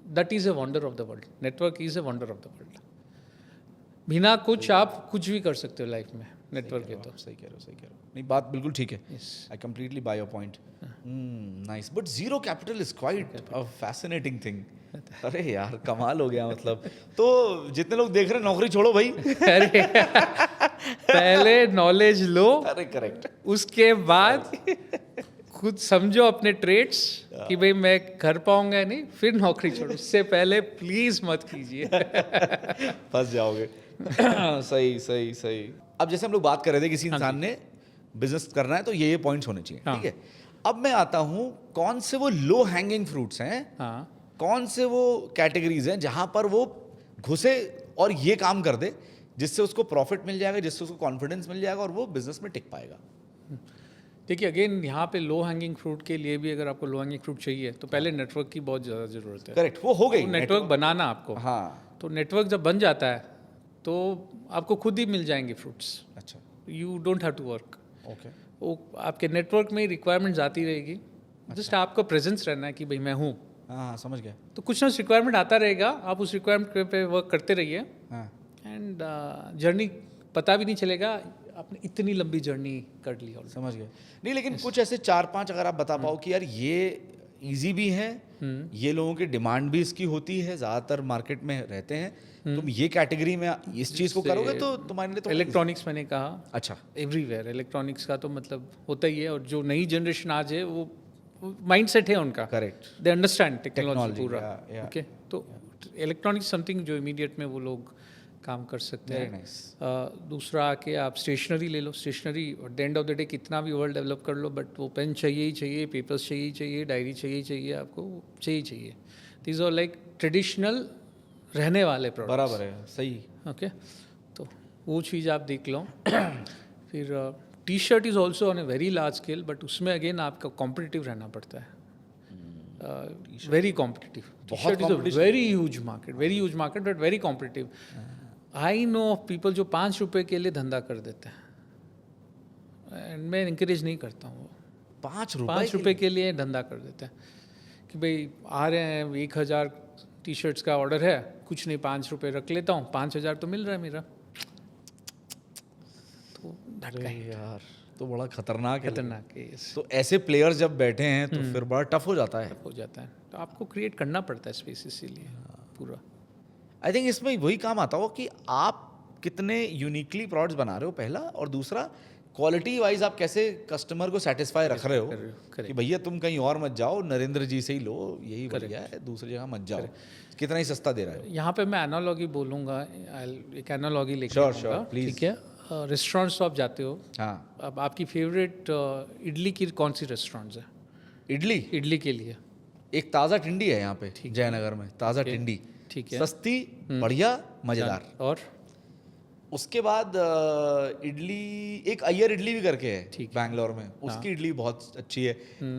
S1: that is a wonder of the world. Network is a wonder of the world. बिना कुछ आप कुछ भी कर सकते हो लाइफ में, नेटवर्क है तो।
S2: सही कह रहे हो, सही कह रहे हो। नहीं, बात बिल्कुल ठीक है।
S1: Yes.
S2: I completely by your point. Nice, but zero capital is quite a fascinating thing. अरे यार कमाल हो गया, मतलब तो जितने लोग देख रहे हैं, नौकरी छोड़ो भाई।
S1: अरे पहले नॉलेज लो,
S2: अरे करेक्ट।
S1: उसके बाद खुद समझो अपने ट्रेड्स कि भाई मैं कर पाऊंगा या नहीं, फिर नौकरी छोड़ो। इससे पहले प्लीज मत कीजिए।
S2: फंस जाओगे। सही सही सही। अब जैसे हम लोग बात कर रहे थे, किसी इंसान ने बिजनेस करना है तो ये पॉइंट्स होने चाहिए,
S1: हाँ।
S2: ठीक है। अब मैं आता हूँ, कौन से वो लो हैंगिंग फ्रूट्स हैं,
S1: हाँ,
S2: कौन से वो कैटेगरीज हैं जहां पर वो घुसे और ये काम कर दे जिससे उसको प्रॉफिट मिल जाएगा, जिससे उसको कॉन्फिडेंस मिल जाएगा और वो बिजनेस में टिक पाएगा।
S1: देखिए अगेन यहाँ पे लो हैंगिंग फ्रूट के लिए भी, अगर आपको लो हैंगिंग फ्रूट चाहिए तो पहले नेटवर्क की बहुत ज़्यादा ज़रूरत है।
S2: करेक्ट, वो हो गई
S1: नेटवर्क बनाना आपको।
S2: हाँ,
S1: तो नेटवर्क जब बन जाता है तो आपको खुद ही मिल जाएंगे फ्रूट्स।
S2: अच्छा,
S1: you don't have to work.
S2: Okay,
S1: वो आपके नेटवर्क में रिक्वायरमेंट्स आती रहेगी। जस्ट आपका प्रेजेंस रहना है कि भाई मैं हूँ,
S2: हाँ समझ गया।
S1: तो कुछ ना कुछ रिक्वायरमेंट आता रहेगा, आप उस रिक्वायरमेंट पे वर्क करते रहिए।
S2: हाँ,
S1: एंड जर्नी पता भी नहीं चलेगा, आपने इतनी लंबी जर्नी कर ली ऑलरेडी।
S2: समझ गए। नहीं, लेकिन कुछ ऐसे 4-5 अगर आप बता पाओ कि यार ये इजी भी है, ये लोगों की डिमांड भी इसकी होती है, ज़्यादातर मार्केट में रहते हैं, तुम ये कैटेगरी में इस चीज़ को करोगे तो तुम्हारे लिए तो
S1: इलेक्ट्रॉनिक्स मैंने कहा,
S2: अच्छा,
S1: एवरीवेयर इलेक्ट्रॉनिक्स का तो मतलब होता ही है। और जो नई जनरेशन आज है वो माइंड सेट है उनका,
S2: correct,
S1: they understand technology
S2: Technology,
S1: पूरा।
S2: yeah, yeah.
S1: ओके, तो इलेक्ट्रॉनिक्स समथिंग जो इमीडिएट में वो लोग काम कर सकते
S2: वेरी
S1: हैं।
S2: नाइस।
S1: दूसरा आके आप स्टेशनरी ले लो। Stationery at the end of the day कितना भी वर्ल्ड डेवलप कर लो, बट वो पेन चाहिए ही चाहिए, पेपर्स चाहिए ही चाहिए, डायरी चाहिए ही चाहिए, आपको चाहिए ही चाहिए। दीज आर लाइक ट्रेडिशनल रहने वाले प्रोडक्ट।
S2: बराबर है, सही।
S1: ओके, तो वो चीज़ आप देख लो। फिर T shirt is also on a very large scale, but उसमें अगेन आपका कॉम्पिटिटिव रहना पड़ता है, very competitive. T shirt is a very huge market but very competitive. I know of people जो 5 रुपए के लिए धंधा कर देते हैं, एंड मैं इंकरेज नहीं करता हूँ।
S2: 5
S1: रुपए के लिए धंधा कर देते हैं कि भाई आ रहे हैं 1000 टी शर्ट्स का ऑर्डर है, कुछ नहीं 5 रुपए रख लेता हूँ, 5000 तो मिल रहा है मेरा। तो
S2: यार तो बड़ा खतरनाक है।
S1: खतरनाक है, yes।
S2: तो ऐसे प्लेयर्स जब बैठे हैं तो फिर बड़ा टफ हो जाता है।
S1: हो जाता है, तो आपको क्रिएट करना पड़ता है स्पेस, इसीलिए पूरा।
S2: आई थिंक इसमें वही काम आता हो कि आप कितने यूनिकली प्रोडक्ट्स बना रहे हो, पहला, और दूसरा क्वालिटी वाइज आप कैसे कस्टमर को सेटिस्फाई रख रहे हो कि भैया तुम कहीं और मत जाओ, नरेंद्र जी से ही लो, यही बढ़िया है, दूसरी जगह मत जाओ, कितना ही सस्ता दे रहा है।
S1: यहाँ पे मैं एनालॉगी बोलूँगा, एक एनालॉगी लेके
S2: Sure,
S1: आऊँगा,
S2: sure, please।
S1: ठीक है। रेस्टोरेंट्स तो आप जाते हो,
S2: हाँ,
S1: अब आपकी फेवरेट इडली की कौन सी रेस्टोरेंट्स है? इडली के लिए
S2: एक ताज़ा टिंडी है यहाँ पे जयनगर में, ताज़ा टिंडी,
S1: ठीक है,
S2: सस्ती, बढ़िया, मज़ेदार।
S1: और
S2: उसके बाद इडली, एक अय्यर इडली भी करके है
S1: ठीक है।
S2: बैंगलोर में, उसकी इडली बहुत अच्छी है।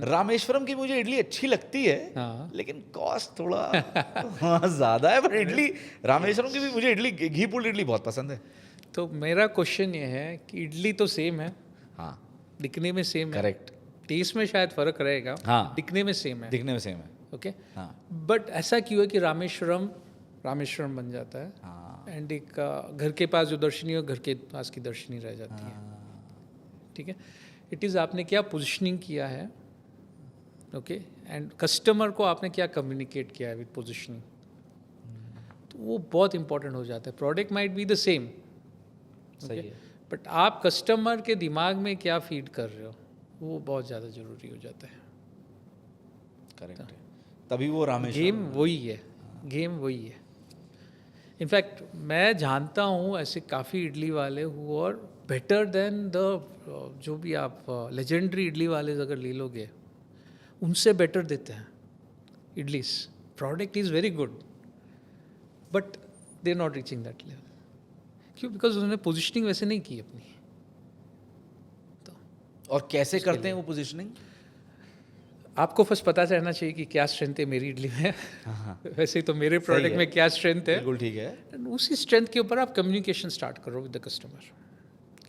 S2: रामेश्वरम की मुझे इडली अच्छी लगती है,
S1: हाँ।
S2: लेकिन कॉस्ट थोड़ा हाँ ज़्यादा है, पर इडली रामेश्वरम की भी मुझे इडली, घी पुल्ड इडली बहुत पसंद है।
S1: तो मेरा क्वेश्चन ये है कि इडली तो सेम है,
S2: हाँ
S1: दिखने में सेम है,
S2: करेक्ट,
S1: टेस्ट में शायद फर्क रहेगा,
S2: हाँ।
S1: दिखने में सेम है,
S2: दिखने में सेम है।
S1: ओके।
S2: हाँ
S1: बट ऐसा क्यों है कि रामेश्वरम रामेश्वरम बन जाता है,
S2: हाँ
S1: एंड एक घर के पास जो दर्शनी हो, घर के पास की दर्शनी रह जाती है, ठीक है। इट इज़ आपने क्या पोजिशनिंग किया है, ओके, एंड कस्टमर को आपने क्या कम्युनिकेट किया है विद पोजिशनिंग, तो वो बहुत इंपॉर्टेंट हो जाता है। Product might be the same,
S2: सही है।
S1: बट आप कस्टमर के दिमाग में क्या फीड कर रहे हो, वो बहुत ज़्यादा ज़रूरी हो जाता है।
S2: करेक्ट है, तभी वो रामेश्वरम
S1: गेम वही है, गेम वही है। इनफैक्ट मैं जानता हूँ ऐसे काफ़ी इडली वाले who are better than the, जो भी आप लेजेंडरी इडली वाले अगर ले लोगे, उनसे बेटर देते हैं idlis. Product is very good, but they are not reaching that level. क्यों? बिकॉज उन्होंने पोजिशनिंग वैसे नहीं की अपनी।
S2: और कैसे करते हैं वो पोजीशनिंग?
S1: आपको फर्स्ट पता रहना चाहिए कि क्या स्ट्रेंथ है मेरी इडली में। वैसे ही तो मेरे
S2: सही
S1: प्रोडक्ट
S2: है।
S1: में क्या स्ट्रेंथ है,
S2: बिल्कुल ठीक है।
S1: And उसी स्ट्रेंथ के ऊपर आप कम्युनिकेशन स्टार्ट करो विद द कस्टमर,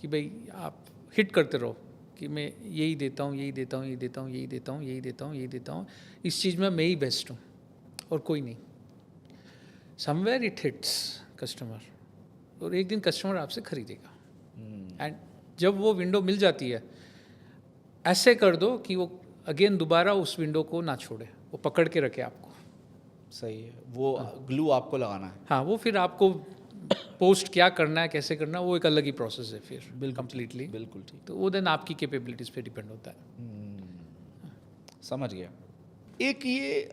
S1: कि भाई आप हिट करते रहो कि मैं यही देता हूँ, यही देता हूँ, यही देता हूँ, यही देता हूँ, यही देता हूँ, यही देता हूँ, इस चीज़ में मैं ही बेस्ट हूँ और कोई नहीं। समवेयर इट हिट्स कस्टमर, और एक दिन कस्टमर आपसे खरीदेगा। एंड जब वो विंडो मिल जाती है, ऐसे कर दो कि वो अगेन दोबारा उस विंडो को ना छोड़े, वो पकड़ के रखे आपको।
S2: सही है, वो ग्लू आपको लगाना है।
S1: हाँ, वो फिर आपको पोस्ट क्या करना है, कैसे करना है, वो एक अलग ही प्रोसेस है फिर कंप्लीटली।
S2: बिल्कुल ठीक,
S1: तो वो देन आपकी कैपेबिलिटीज़ पे डिपेंड होता है।
S2: समझ गया। एक ये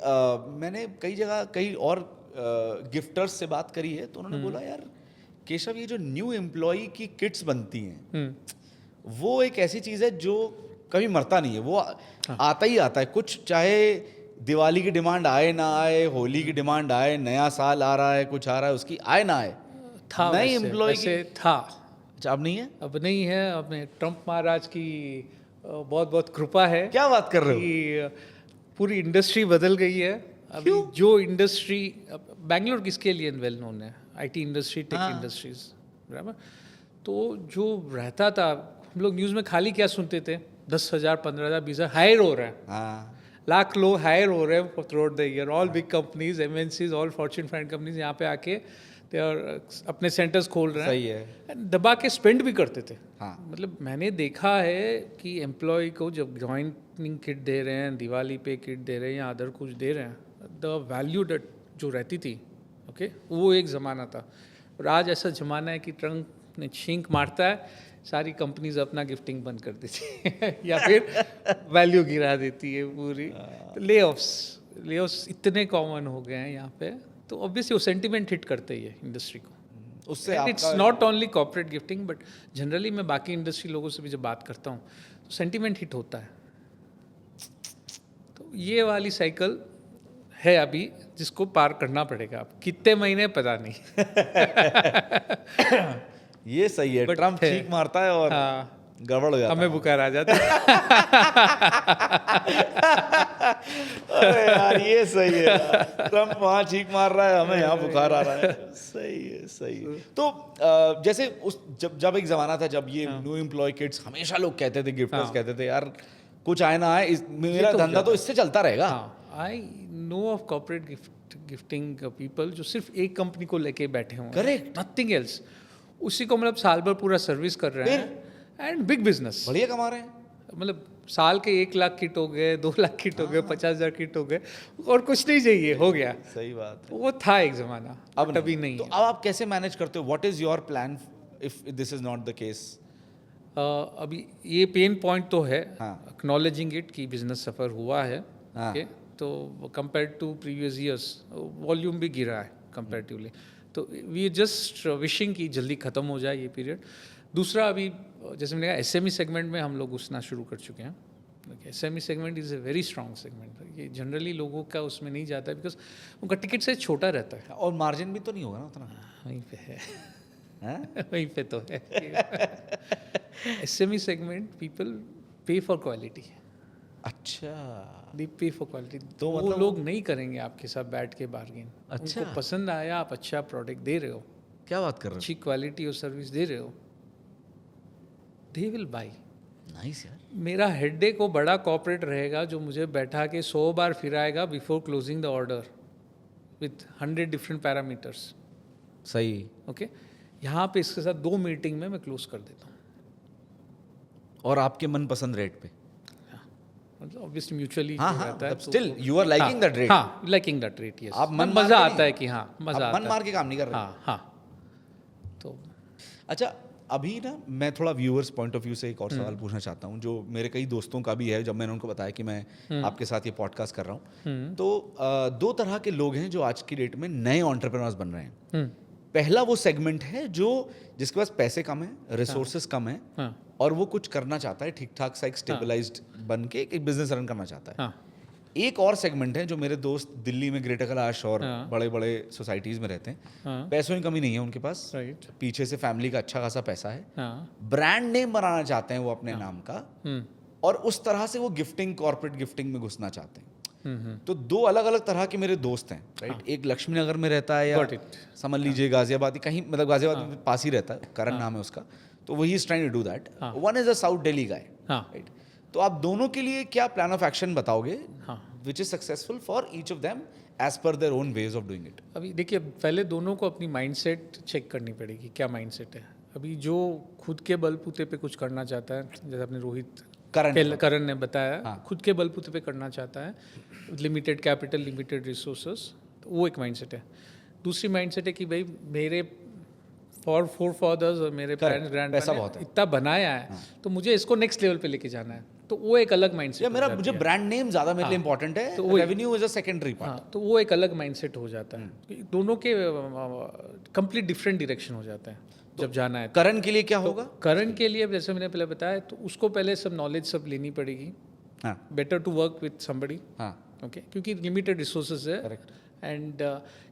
S2: मैंने कई जगह कई और गिफ्टर्स से बात करी है, तो उन्होंने बोला यार केशव, ये जो न्यू एम्प्लॉई की किट्स बनती हैं, वो एक ऐसी चीज़ है जो कभी मरता नहीं है, वो आता ही आता है। कुछ चाहे दिवाली की डिमांड आए ना आए, होली की डिमांड आए, नया साल आ रहा है, कुछ आ रहा है, उसकी आए ना आए,
S1: था
S2: नए
S1: वैसे,
S2: एम्प्लॉय
S1: वैसे था,
S2: अच्छा अब नहीं है।
S1: अब नहीं है। अब ट्रम्प महाराज की बहुत बहुत कृपा है
S2: क्या बात कर रहे हो?
S1: कि पूरी इंडस्ट्री बदल गई है। अभी जो इंडस्ट्री, बैंगलोर किसके लिए वेल नोन है, आईटी इंडस्ट्री, टेक इंडस्ट्रीज, बराबर। तो जो रहता था, हम लोग न्यूज़ में खाली क्या सुनते थे, 10,000, 15,000, 20,000 हायर हो रहे हैं,
S2: हाँ
S1: लाख लोग हायर हो रहे हैं through out the year. All big companies, MNCs, all Fortune 500 companies यहाँ पे आके दे और अपने सेंटर्स खोल रहे हैं।
S2: सही है।
S1: दबा के स्पेंड भी करते थे।
S2: हाँ
S1: मतलब मैंने देखा है कि एम्प्लॉय को जब ज्वाइनिंग किट दे रहे हैं, दिवाली पे किट दे रहे हैं या अदर कुछ दे रहे हैं, द वैल्यू जो रहती थी, ओके, वो एक ज़माना था। और आज ऐसा ज़माना है कि ट्रंप ने छींक मारता है, सारी कंपनीज अपना गिफ्टिंग बंद कर देती है या फिर वैल्यू गिरा देती है पूरी। तो ले-ऑफ्स इतने कॉमन हो गए हैं यहाँ पे, तो ऑब्वियसली वो सेंटिमेंट हिट करते ही है इंडस्ट्री को।
S2: उससे
S1: it's not only corporate gifting, but generally मैं बाकी इंडस्ट्री लोगों से भी जब बात करता हूँ तो सेंटिमेंट हिट होता है। तो ये वाली साइकिल है अभी, जिसको पार करना पड़ेगा। अब कितने महीने पता नहीं।
S2: ये सही है,
S1: But
S2: ट्रम्प
S1: है।
S2: चीख मारता है और
S1: हाँ,
S2: गड़बड़ हो जाता है।
S1: हमें बुखार आ जाता है।
S2: अरे यार ये सही है, ट्रम्प वहाँ चीख मार रहा है, हमें यहाँ बुखार आ रहा है। सही है, सही है। तो जैसे उस जब एक जमाना था जब ये न्यू एम्प्लॉय किड्स, हमेशा लोग कहते थे, गिफ्टर्स कहते थे यार कुछ आए ना आए, मेरा धंधा तो इससे चलता रहेगा।
S1: I know of corporate gifting people जो सिर्फ एक कंपनी को लेके बैठे हुए हैं,
S2: Correct.
S1: Nothing else. उसी को मतलब साल भर पूरा सर्विस कर रहे हैं एंड बिग बिजनेस,
S2: बढ़िया कमा रहे हैं।
S1: मतलब साल के 1 लाख किट हो गए, 2 लाख किट हो गए, 50,000 किट हो गए, और कुछ नहीं चाहिए, हो गया।
S2: सही बात है।
S1: वो था एक जमाना,
S2: अब
S1: अभी नहीं
S2: तो
S1: है।
S2: अब आप कैसे मैनेज करते हो? What is your plan if this is not the case?
S1: अभी ये पेन पॉइंट तो है,
S2: हाँ।
S1: एक्नॉलेजिंग इट कि बिजनेस सफ़र हुआ है,
S2: हाँ।
S1: ओके। तो compare to previous years volume भी गिरा है कंपेरेटिवली। तो वी जस्ट विशिंग कि जल्दी ख़त्म हो जाए ये पीरियड। दूसरा, अभी जैसे मैंने कहा एसएमई सेगमेंट में हम लोग घुसना शुरू कर चुके हैं। SME segment is a very strong segment. ये जनरली लोगों का उसमें नहीं जाता है बिकॉज उनका टिकट साइज छोटा रहता है।
S2: और मार्जिन भी तो नहीं होगा ना उतना।
S1: वहीं पे है। वहीं पे तो है SME सेगमेंट पीपल पे फॉर क्वालिटी,
S2: अच्छा,
S1: दे पे फॉर क्वालिटी।
S2: तो
S1: वो
S2: मतलब
S1: लोग नहीं करेंगे आपके साथ बैठ के बार्गेन।
S2: अच्छा।
S1: उनको पसंद आया, आप अच्छा प्रोडक्ट दे रहे हो,
S2: क्या बात कर रहे
S1: अच्छी क्वालिटी और सर्विस दे रहे हो, दे विल बाई।
S2: हो? नाइस यार।
S1: मेरा हेडेक वो बड़ा कॉर्पोरेट रहेगा जो मुझे बैठा के 100 बार फिराएगा before closing the order with 100 different parameters.
S2: सही।
S1: ओके, यहाँ पे इसके साथ 2 मीटिंग में मैं क्लोज कर देता हूँ।
S2: और आपके मनपसंद रेट पे?
S1: मतलब ऑब्वियसली म्यूचुअली
S2: हाँ, हाँ,
S1: रहता है,
S2: मतलब still you are liking that rate?
S1: हाँ, लाइकिंग दैट रेट, यस।
S2: आप मन मार
S1: मजा
S2: के
S1: आता
S2: नहीं?
S1: है कि हाँ, मजा
S2: आप
S1: आता
S2: मन
S1: है।
S2: मार के काम नहीं कर रहे?
S1: हाँ हाँ। तो
S2: अच्छा, अभी ना मैं थोड़ा व्यूअर्स पॉइंट ऑफ व्यू से एक और सवाल पूछना चाहता हूँ, जो मेरे कई दोस्तों का भी है। जब मैंने उनको बताया कि मैं आपके साथ ये पॉडकास्ट कर रहा हूँ, तो 2 तरह के लोग हैं जो आज की डेट में नए एंटरप्रेन्योर्स बन रहे हैं। पहला वो सेगमेंट है जो जिसके पास पैसे कम है, रिसोर्सेज कम है,
S1: हाँ
S2: और वो कुछ करना चाहता है ठीक ठाक सा एक स्टेबलाइज्ड बन के एक बिजनेस रन करना चाहता है।
S1: हाँ
S2: एक और सेगमेंट है जो मेरे दोस्त दिल्ली में ग्रेटर कैलाश और
S1: हाँ।
S2: बड़े बड़े सोसाइटीज में रहते हैं।
S1: हाँ
S2: पैसों की कमी नहीं है उनके पास,
S1: राइट।
S2: पीछे से फैमिली का अच्छा खासा पैसा है,
S1: हाँ
S2: ब्रांड नेम बनाना चाहते हैं वो अपने नाम का,
S1: हम्म
S2: और उस तरह से वो गिफ्टिंग, कॉर्पोरेट गिफ्टिंग में घुसना चाहते हैं।
S1: हम्म।
S2: तो 2 अलग अलग तरह के मेरे दोस्त हैं, राइट। एक लक्ष्मी नगर में रहता है, या
S1: Got it.
S2: समझ लीजिए गाजियाबाद, कहीं मतलब गाजियाबाद में पास ही रहता है, करण नाम है उसका। तो वही is trying to do that. One is a south Delhi guy,
S1: हाँ
S2: राइट। तो आप दोनों के लिए क्या प्लान ऑफ एक्शन बताओगे
S1: हाँ।
S2: Which is successful for each of them as per their own ways of doing it?
S1: अभी देखिए, पहले दोनों को अपनी माइंडसेट चेक करनी पड़ेगी, क्या माइंडसेट है। अभी जो खुद के बलबूते पे कुछ करना चाहता है, जैसे अपने रोहित करण ने बताया,
S2: हाँ।
S1: खुद के बलबूते पे करना चाहता है, लिमिटेड कैपिटल, लिमिटेड रिसोर्सेस, तो वो एक माइंडसेट है। दूसरी माइंडसेट है कि भाई मेरे फोर फादर्स और मेरे पेरेंट्स, ग्रैंड
S2: पैसा बहुत है,
S1: इतना बनाया है, तो मुझे इसको नेक्स्ट लेवल पे लेके जाना है, तो वो एक अलग माइंडसेट।
S2: या मेरा मुझे ब्रांड नेम ज्यादा मेरे लिए इंपॉर्टेंट है,
S1: तो
S2: revenue is a secondary part.
S1: हाँ, तो वो एक अलग माइंडसेट हो जाता है। दोनों के कंप्लीट डिफरेंट डायरेक्शन हो जाता है जब जाना है।
S2: करण के लिए क्या होगा?
S1: करण के लिए जैसे मैंने पहले बताया, तो उसको पहले सब नॉलेज सब लेनी पड़ेगी।
S2: हाँ
S1: better to work with somebody,
S2: हाँ,
S1: ओके, क्योंकि लिमिटेड रिसोर्सेज है,
S2: correct.
S1: And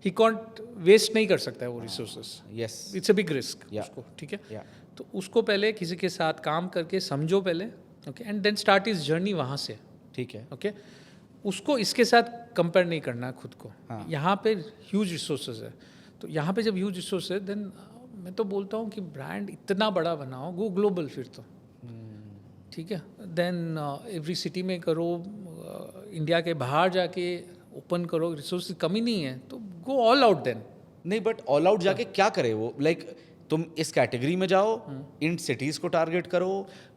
S1: he can't waste नहीं कर सकता है वो resources.
S2: Yes,
S1: it's a big risk
S2: Yeah.
S1: उसको, ठीक है।
S2: या
S1: तो उसको पहले किसी के साथ काम करके समझो पहले, okay, and then start is journey वहाँ से,
S2: ठीक है।
S1: ओके। उसको इसके साथ कंपेयर नहीं करना है खुद को।
S2: हाँ।
S1: यहाँ पे ह्यूज रिसोर्सेज है, तो यहाँ पे जब ह्यूज रिसोर्स है, देन मैं तो बोलता हूँ कि ब्रांड इतना बड़ा बनाओ, गो ग्लोबल फिर तो, ठीक है। देन एवरी सिटी में करो, इंडिया के बाहर जाके ओपन करो, रिसोर्स की कमी नहीं है तो गो ऑल आउट देन।
S2: नहीं, बट ऑल आउट जाके क्या करे वो? लाइक तुम इस कैटेगरी में जाओ, इन सिटीज को टारगेट करो,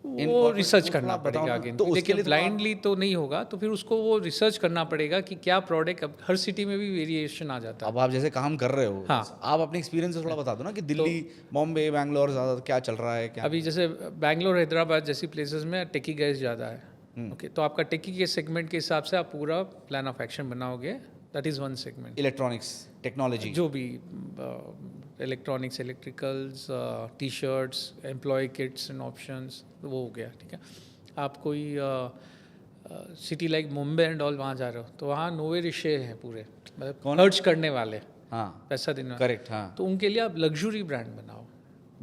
S1: वो रिसर्च करना
S2: बताओ
S1: पड़ेगा
S2: ना।
S1: अगेन,
S2: तो उसके
S1: देखिए
S2: लिए
S1: ब्लाइंडली तो नहीं होगा, तो फिर उसको वो रिसर्च करना पड़ेगा कि क्या प्रोडक्ट। अब हर सिटी में भी वेरिएशन आ जाता है।
S2: अब आप जैसे काम कर रहे हो,
S1: हाँ।
S2: आप अपने एक्सपीरियंस से थोड़ा बता दो ना कि दिल्ली, बॉम्बे, बैंगलोर ज़्यादा क्या चल रहा है, क्या?
S1: अभी जैसे बैंगलोर, हैदराबाद जैसी प्लेसेस में टेकी गाइज ज़्यादा है, ओके। तो आपका टेकी के सेगमेंट के हिसाब से आप पूरा प्लान ऑफ एक्शन बनाओगे, that is one segment.
S2: Electronics, technology,
S1: जो भी electronics, electricals, T shirts, employee kits and options, वो हो गया, ठीक है। आप कोई city like Mumbai and all वहाँ जा रहे हो, तो वहाँ नोवे रिशे हैं पूरे, मतलब खर्च करने वाले,
S2: हाँ,
S1: पैसा देने वाले,
S2: करेक्ट, हाँ।
S1: तो उनके लिए आप लग्जरी ब्रांड बनाओ।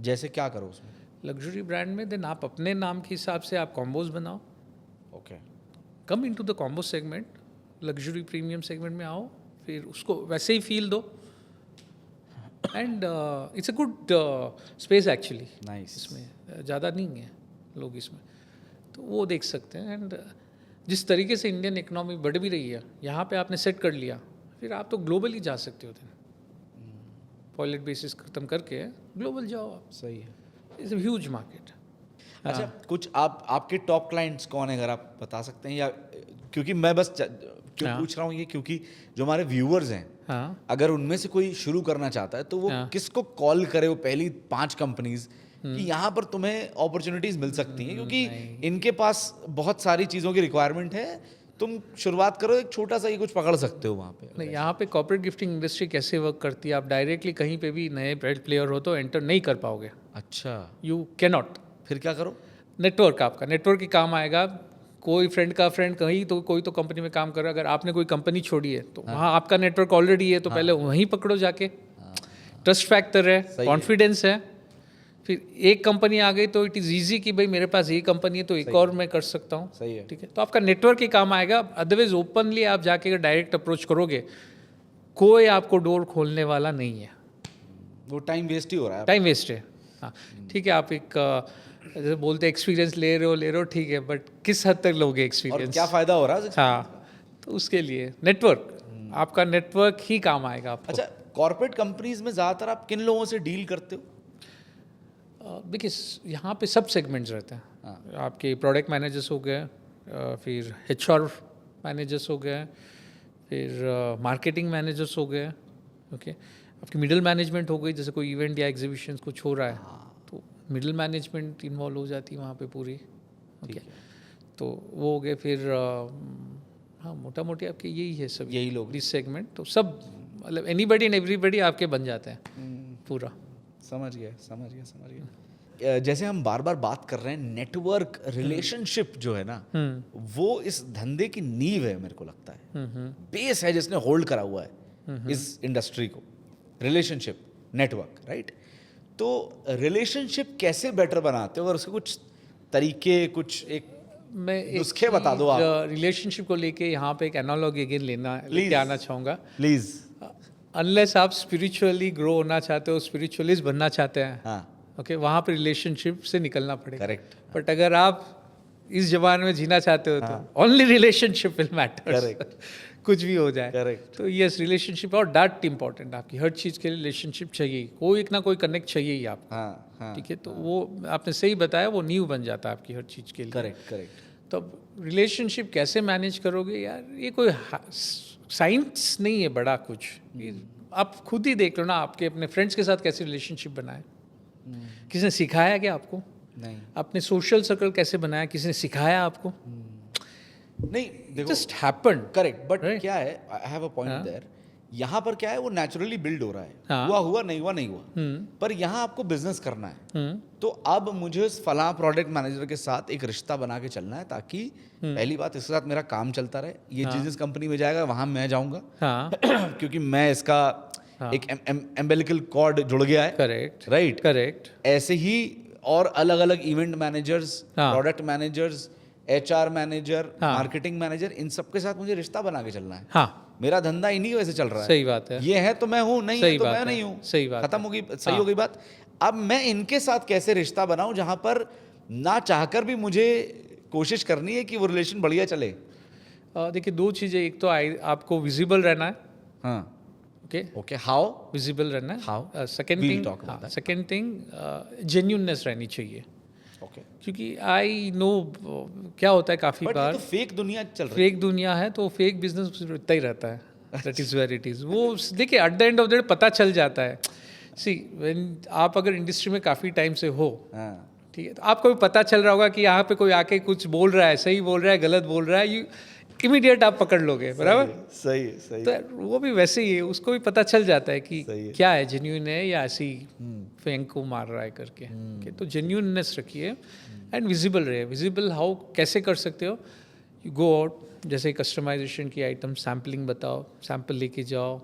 S2: जैसे क्या करो उसमें?
S1: लग्जरी ब्रांड में देन आप अपने नाम के हिसाब से आप कॉम्बोज बनाओ,
S2: okay,
S1: come into the combo segment, luxury premium segment में आओ, फिर उसको वैसे ही फील दो, and it's a good space actually.
S2: Nice.
S1: इसमें ज़्यादा नहीं है लोग इसमें, तो वो देख सकते हैं। एंड जिस तरीके से इंडियन इकोनॉमी बढ़ भी रही है, यहाँ पे आपने सेट कर लिया, फिर आप तो ग्लोबली जा सकते हो। दिन पॉलिट बेसिस खत्म करके ग्लोबल जाओ आप,
S2: सही है।
S1: It's a huge market.
S2: अच्छा, कुछ आपके टॉप क्लाइंट्स कौन है, अगर आप बता सकते हैं? या क्योंकि मैं बस क्यों पूछ रहा हूँ ये, क्योंकि जो हमारे व्यूअर्स हैं,
S1: हाँ
S2: अगर उनमें से कोई शुरू करना चाहता है तो वो किसको कॉल करे? वो पहली 5 कंपनीज कि यहाँ पर तुम्हें अपॉर्चुनिटीज मिल सकती हैं, क्योंकि इनके पास बहुत सारी चीज़ों की रिक्वायरमेंट है। तुम शुरुआत करो, एक छोटा सा ही कुछ पकड़ सकते हो वहाँ पे।
S1: नहीं, यहाँ पे कॉर्पोरेट गिफ्टिंग इंडस्ट्री कैसे वर्क करती है, आप डायरेक्टली कहीं पे भी नए ब्रांड प्लेयर हो तो एंटर नहीं कर पाओगे।
S2: अच्छा,
S1: यू कैन नॉट।
S2: फिर क्या करो?
S1: नेटवर्क, आपका नेटवर्क ही काम आएगा। कोई फ्रेंड का फ्रेंड कहीं तो कोई तो कंपनी में काम कर रहा है, अगर आपने कोई कंपनी छोड़ी है तो वहाँ आपका नेटवर्क ऑलरेडी है, तो पहले वहीं पकड़ो जाके। ट्रस्ट फैक्टर है, कॉन्फिडेंस है, फिर एक कंपनी आ गई तो इट इज़ ईजी कि भाई मेरे पास ये कंपनी है तो एक और मैं कर सकता हूँ।
S2: सही है।
S1: ठीक है, तो आपका नेटवर्क ही काम आएगा। अदरवाइज ओपनली आप जाके अगर डायरेक्ट अप्रोच करोगे, कोई आपको डोर खोलने वाला नहीं है,
S2: वो टाइम वेस्ट ही हो रहा है।
S1: टाइम वेस्ट है। हाँ, ठीक है, आप एक जैसे बोलते एक्सपीरियंस ले रहे हो ठीक है, बट किस हद तक लोगे
S2: और
S1: एक्सपीरियंस?
S2: क्या फायदा हो रहा है?
S1: हाँ, तो उसके लिए नेटवर्क, आपका नेटवर्क ही काम आएगा आपको।
S2: अच्छा, कॉर्पोरेट कंपनीज में ज्यादातर आप किन लोगों से डील करते हो?
S1: देखिए, यहाँ पे सब सेगमेंट्स रहते हैं। आपके प्रोडक्ट मैनेजर्स हो गए, फिर HR मैनेजर्स हो गए, फिर मार्केटिंग मैनेजर्स हो गए, ओके। आपकी मिडिल मैनेजमेंट हो गई, जैसे कोई इवेंट या एग्जीबिशन कुछ हो रहा है तो मिडिल मैनेजमेंट इन्वॉल्व हो जाती है वहाँ पे पूरी, ओके। तो वो हो गए। फिर हाँ, मोटा मोटी आपके यही है सब,
S2: यही लोग,
S1: दिस सेगमेंट। तो सब मतलब एनीबडी एंड एवरीबडी आपके बन जाते हैं पूरा।
S2: समझ गया। जैसे हम बार बार बात कर रहे हैं, नेटवर्क रिलेशनशिप जो है ना, वो इस धंधे की नींव है, मेरे को लगता है बेस है जिसने होल्ड करा हुआ है इस इंडस्ट्री को। Relationship, network, right? तो रिलेशनशिप कैसे बेटर बनाते हो, और उसके कुछ तरीके, कुछ एक
S1: मैं
S2: नुस्खे बता दो आप।
S1: रिलेशनशिप को लेके यहाँ पे एक एनालॉजी अगेन लेके आना चाहूँगा।
S2: प्लीज।
S1: अनलेस आप स्पिरिचुअली ग्रो होना चाहते हो, स्पिरिचुअलिस्ट बनना चाहते हैं,
S2: हाँ,
S1: ओके, वहाँ पे रिलेशनशिप से निकलना पड़ेगा।
S2: करेक्ट।
S1: बट अगर आप इस जमाने में जीना चाहते हो तो only relationship will matter.
S2: Correct.
S1: कुछ भी हो जाए।
S2: करेक्ट।
S1: तो यस, रिलेशनशिप और दैट इम्पॉर्टेंट। आपकी हर चीज़ के लिए रिलेशनशिप चाहिए, कोई एक ना कोई कनेक्ट चाहिए ही आपको।
S2: हाँ,
S1: ठीक है, तो वो आपने सही बताया, वो नींव बन जाता है आपकी हर चीज़ के लिए।
S2: करेक्ट।
S1: तो रिलेशनशिप कैसे मैनेज करोगे यार, ये कोई साइंस नहीं है बड़ा कुछ। आप खुद ही देख लो ना, आपके अपने फ्रेंड्स के साथ कैसे रिलेशनशिप बनाए, किसी ने सिखाया क्या आपको?
S2: नहीं,
S1: आपने सोशल सर्कल कैसे बनाया, किसी ने सिखाया आपको?
S2: नहीं, देखो,
S1: just happen.
S2: Correct. But
S1: Right.
S2: क्या है, I have a point there, यहाँ पर क्या है, वो नेचुरली बिल्ड हो रहा है।
S1: हाँ।
S2: हुआ नहीं हुआ, पर यहाँ आपको बिजनेस करना है। तो अब मुझे उस फलां प्रोडक्ट मैनेजर के साथ एक रिश्ता बना के चलना है, ताकि पहली बात, इसके साथ मेरा काम चलता रहे। ये चीज इस कंपनी में जाएगा, वहां मैं जाऊंगा,
S1: हाँ,
S2: क्योंकि मैं इसका एक एम्बेलिकल कॉर्ड जुड़ गया है।
S1: Correct,
S2: right.
S1: करेक्ट।
S2: ऐसे ही और अलग अलग इवेंट मैनेजर्स,
S1: हाँ।
S2: प्रोडक्ट मैनेजर्स, HR मैनेजर,
S1: हाँ।
S2: मार्केटिंग मैनेजर, इन सबके साथ मुझे रिश्ता बना के चलना है।
S1: हाँ,
S2: मेरा धंधा इन्हीं की वजह से चल रहा है।
S1: सही बात है।
S2: ये है तो मैं हूँ, नहीं
S1: सही
S2: है तो
S1: बात
S2: मैं
S1: है,
S2: नहीं हूँ।
S1: सही बात
S2: खत्म
S1: है।
S2: हो गई, सही
S1: हाँ।
S2: हो गई बात। अब मैं इनके साथ कैसे रिश्ता बनाऊं जहां पर ना चाहकर भी मुझे कोशिश करनी है कि वो रिलेशन बढ़िया चले।
S1: देखिए, दो चीज़ें, एक तो आपको विजिबल रहना है,
S2: हाँ,
S1: ओके,
S2: ओके, हाउ?
S1: विजिबल रहना है।
S2: How?
S1: Second
S2: We'll
S1: thing,
S2: talk about that.
S1: Second thing, genuineness रहनी चाहिए।
S2: ओके।
S1: क्योंकि आई नो क्या होता है काफ़ी
S2: बट ये
S1: बार,
S2: तो फेक दुनिया चल रही
S1: फेक दुनिया है, तो फेक बिजनेस इतना ही रहता है। That is where it is. वो देखिए, at the end of the day पता चल जाता है। सी, व्हेन आप अगर इंडस्ट्री में काफ़ी टाइम से हो,
S2: है। हाँ,
S1: ठीक है, तो आपको भी पता चल रहा होगा कि यहाँ पे कोई आके कुछ बोल रहा है, सही बोल रहा है, गलत बोल रहा है, इमीडिएट आप पकड़ लोगे, बराबर?
S2: सही।
S1: तो वो भी वैसे ही है, उसको भी पता चल जाता है कि
S2: सही है।
S1: क्या है, जेन्यून है या ऐसी फेंक को मार रहा है करके। Okay, तो जेन्यूननेस रखिए एंड विजिबल रहे। विजिबल हाउ, कैसे कर सकते हो? यू गो आउट, जैसे कस्टमाइजेशन की आइटम सैम्पलिंग बताओ, सैम्पल लेके जाओ,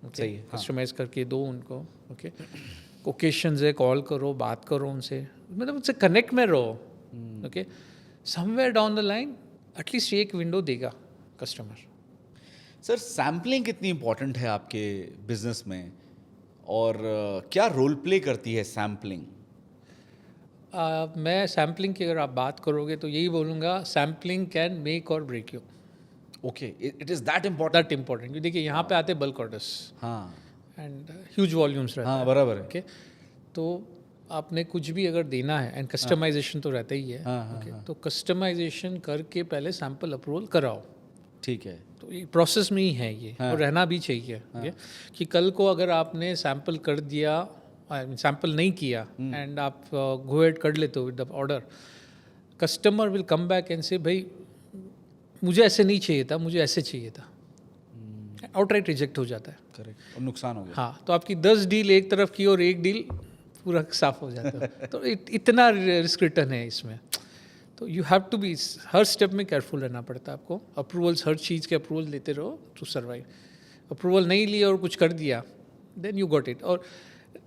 S2: सही है, हाँ।
S1: कस्टमाइज करके दो उनको, ओके। ओकेशंस है, कॉल करो, बात करो उनसे, मतलब उनसे कनेक्ट में रहो, okay. Somewhere down the line at least एक विंडो देगा कस्टमर।
S2: सर, सैम्पलिंग कितनी इंपॉर्टेंट है आपके बिजनेस में, और क्या रोल प्ले करती है सैम्पलिंग?
S1: मैं सैम्पलिंग की अगर आप बात करोगे तो यही बोलूँगा, सैम्पलिंग कैन मेक और break you.
S2: Okay, it is that important.
S1: That important, देखिए यहाँ पे आते बल्क ऑर्डर्स
S2: हाँ,
S1: एंड ह्यूज वॉल्यूम्स रहते
S2: हाँ, बराबर है।
S1: ओके। तो आपने कुछ भी अगर देना है, एंड कस्टमाइजेशन तो रहता ही है, ओके। तो कस्टमाइजेशन करके पहले सैम्पल अप्रूवल कराओ,
S2: ठीक है।
S1: तो ये प्रोसेस में ही है ये, और रहना भी चाहिए, ओके। कि कल को अगर आपने सैम्पल कर दिया, सैम्पल नहीं किया, एंड आप गो एड कर लेते हो with the order, customer will come back and से भाई मुझे ऐसे नहीं चाहिए था, मुझे ऐसे चाहिए था, आउटराइट रिजेक्ट हो जाता है।
S2: करेक्ट, और नुकसान हो गया।
S1: हाँ, तो आपकी 10 डील एक तरफ की और एक डील पूरा साफ हो जाता है। तो इतना रिस्क रिटर्न है इसमें। तो यू हैव टू बी, हर स्टेप में केयरफुल रहना पड़ता है आपको। अप्रूवल्स, हर चीज़ के अप्रूवल लेते रहो टू सर्वाइव। अप्रूवल नहीं लिया और कुछ कर दिया, देन यू गॉट इट। और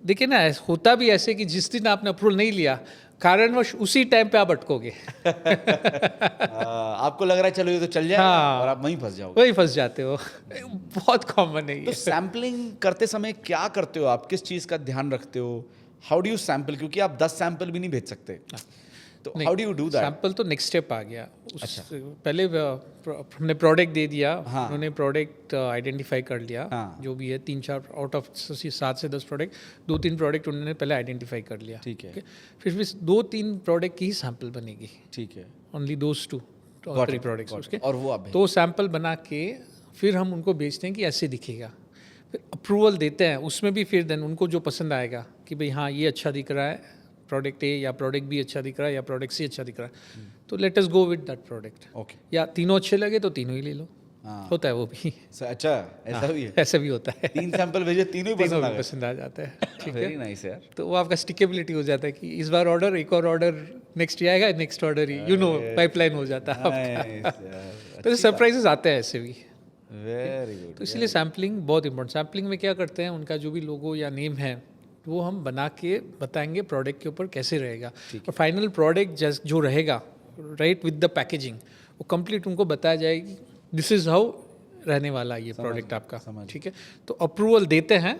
S1: देखिए ना, होता भी ऐसे कि जिस दिन आपने अप्रूवल नहीं लिया, कारणवश उसी टाइम पे आप अटकोगे।
S2: आपको लग रहा है चलो ये तो चल जाएगा
S1: हाँ।
S2: और आप वहीं फंस जाओगे।
S1: वही फंस जाते हो। बहुत कॉमन है
S2: तो
S1: ये।
S2: सैम्पलिंग करते समय क्या करते हो आप, किस चीज़ का ध्यान रखते हो? हाउ डू यू सैम्पल, क्योंकि आप 10 सैंपल भी नहीं भेज सकते, तो how do you do that?
S1: Sample तो नेक्स्ट स्टेप आ गया। पहले हमने प्रोडक्ट दे दिया,
S2: हाँ।
S1: उन्होंने प्रोडक्ट आइडेंटिफाई कर लिया,
S2: हाँ।
S1: जो भी है 3-4 आउट ऑफ 7 से 10 प्रोडक्ट, 2-3 प्रोडक्ट उन्होंने पहले आइडेंटिफाई कर लिया।
S2: ठीक है।
S1: Okay? फिर भी 2-3 प्रोडक्ट की ही सैंपल बनेगी,
S2: ठीक है,
S1: only those 2
S2: Got
S1: 3
S2: it,
S1: products
S2: got
S1: उसके।
S2: it. और वो आप
S1: तो सैंपल बना के फिर हम उनको बेचते हैं कि ऐसे दिखेगा, फिर अप्रूवल देते हैं, उसमें भी फिर देन उनको जो पसंद आएगा कि भाई हाँ ये अच्छा दिख रहा है प्रोडक्ट ए, या प्रोडक्ट बी अच्छा दिख रहा है, या प्रोडक्ट सी अच्छा दिख रहा है, तो let us go with that product.
S2: Okay.
S1: या तीनों अच्छे लगे तो तीनों ही ले लो।
S2: हाँ।
S1: होता है वो भी।
S2: अच्छा, ऐसा भी है?
S1: ऐसा भी होता है।
S2: 3 सैंपल भेजे, तीनों ही
S1: तीनों
S2: पसंद आ
S1: भी
S2: गए।
S1: पसंद आ जाता है। ठीक
S2: वेरी
S1: है,
S2: नाइस यार।
S1: तो वो आपका स्टिकेबिलिटी हो जाता है कि इस बार ऑर्डर, एक और ऑर्डर नेक्स्ट ही आएगा, next order he, you know, pipeline हो जाता है आपका। तो सरप्राइजेस आते हैं ऐसे भी।
S2: Very good.
S1: तो इसलिए सैम्पलिंग बहुत इंपॉर्टेंट। सैम्पलिंग में क्या करते हैं, उनका जो भी लोगो या नेम है वो हम बना के बताएंगे प्रोडक्ट के ऊपर कैसे रहेगा, और फाइनल प्रोडक्ट जो रहेगा राइट विद द पैकेजिंग, वो कंप्लीट उनको बताया जाएगी दिस इज़ हाउ रहने वाला है ये प्रोडक्ट आपका। ठीक है, तो अप्रूवल देते हैं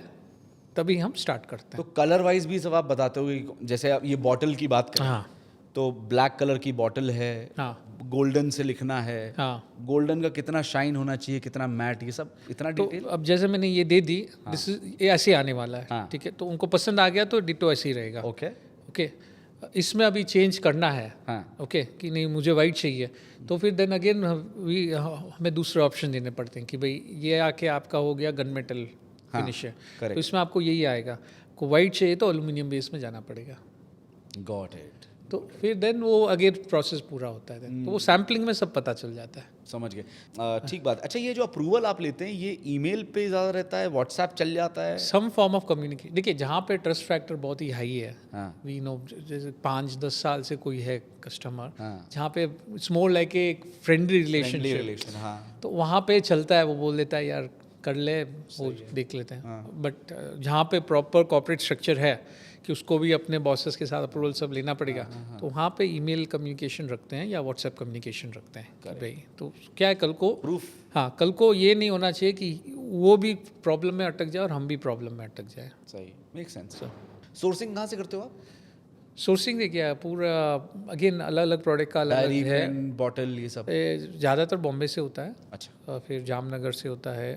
S1: तभी हम स्टार्ट करते
S2: तो
S1: हैं।
S2: कलर वाइज भी सब आप बताते हो, जैसे आप ये बॉटल की बात करें,
S1: हाँ
S2: तो ब्लैक कलर की बॉटल है,
S1: हाँ
S2: गोल्डन से लिखना है,
S1: हाँ।
S2: गोल्डन का कितना शाइन होना चाहिए, कितना मैट, ये सब इतना
S1: तो
S2: डिटेल?
S1: अब जैसे मैंने ये दे दी, दिस इज ये ऐसे आने वाला है।
S2: हाँ।
S1: ठीक है, तो उनको पसंद आ गया तो डिटो ऐसे ही रहेगा।
S2: ओके।
S1: ओके, इसमें अभी चेंज करना है।
S2: हाँ।
S1: ओके, कि नहीं मुझे वाइट चाहिए, तो फिर देन अगेन हमें दूसरे ऑप्शन देने पड़ते हैं कि भाई ये आके आपका हो गया गन मेटल फिनिश है,
S2: correct.
S1: तो इसमें आपको यही आएगा। को वाइट चाहिए तो एल्यूमिनियम बेस में जाना पड़ेगा।
S2: Got it.
S1: तो फिर देन वो अगेन प्रोसेस पूरा होता है then। तो वो सैम्पलिंग में सब पता चल जाता है।
S2: समझ गए। ठीक बात। अच्छा, ये जो अप्रूवल आप लेते हैं, ये ईमेल पे ज़्यादा रहता है, व्हाट्सएप चल जाता है?
S1: Some form of communication. देखिए, जहाँ पे ट्रस्ट फैक्टर बहुत ही हाई है,
S2: हाँ।
S1: वी नो, जैसे 5-10 साल से कोई है कस्टमर,
S2: हाँ।
S1: जहाँ पे इट्स मोर लाइक एक फ्रेंडली रिलेशनशिप,
S2: रिलेशन, हाँ।
S1: तो वहाँ पे चलता है, वो बोल देता है यार कर ले, वो देख लेते हैं। बट जहाँ पे प्रॉपर कॉर्पोरेट स्ट्रक्चर है कि उसको भी अपने बॉसेस के साथ अप्रूवल सब लेना पड़ेगा, तो वहाँ पे ईमेल कम्युनिकेशन रखते हैं या व्हाट्सएप कम्युनिकेशन रखते हैं कि भाई, तो क्या है कल को
S2: प्रूफ।
S1: हाँ, कल को ये नहीं होना चाहिए कि वो भी प्रॉब्लम में अटक जाए और हम भी प्रॉब्लम में अटक जाए।
S2: सही, मेक सेंस। सोर्सिंग कहाँ से करते हो आप?
S1: सोर्सिंग देखिए पूरा अगेन अलग अलग प्रोडक्ट का अलग
S2: डायरी,
S1: अलग है।
S2: पेन, बॉटल, ये सब?
S1: ज़्यादातर बॉम्बे से होता है,
S2: अच्छा।
S1: फिर जामनगर से होता है,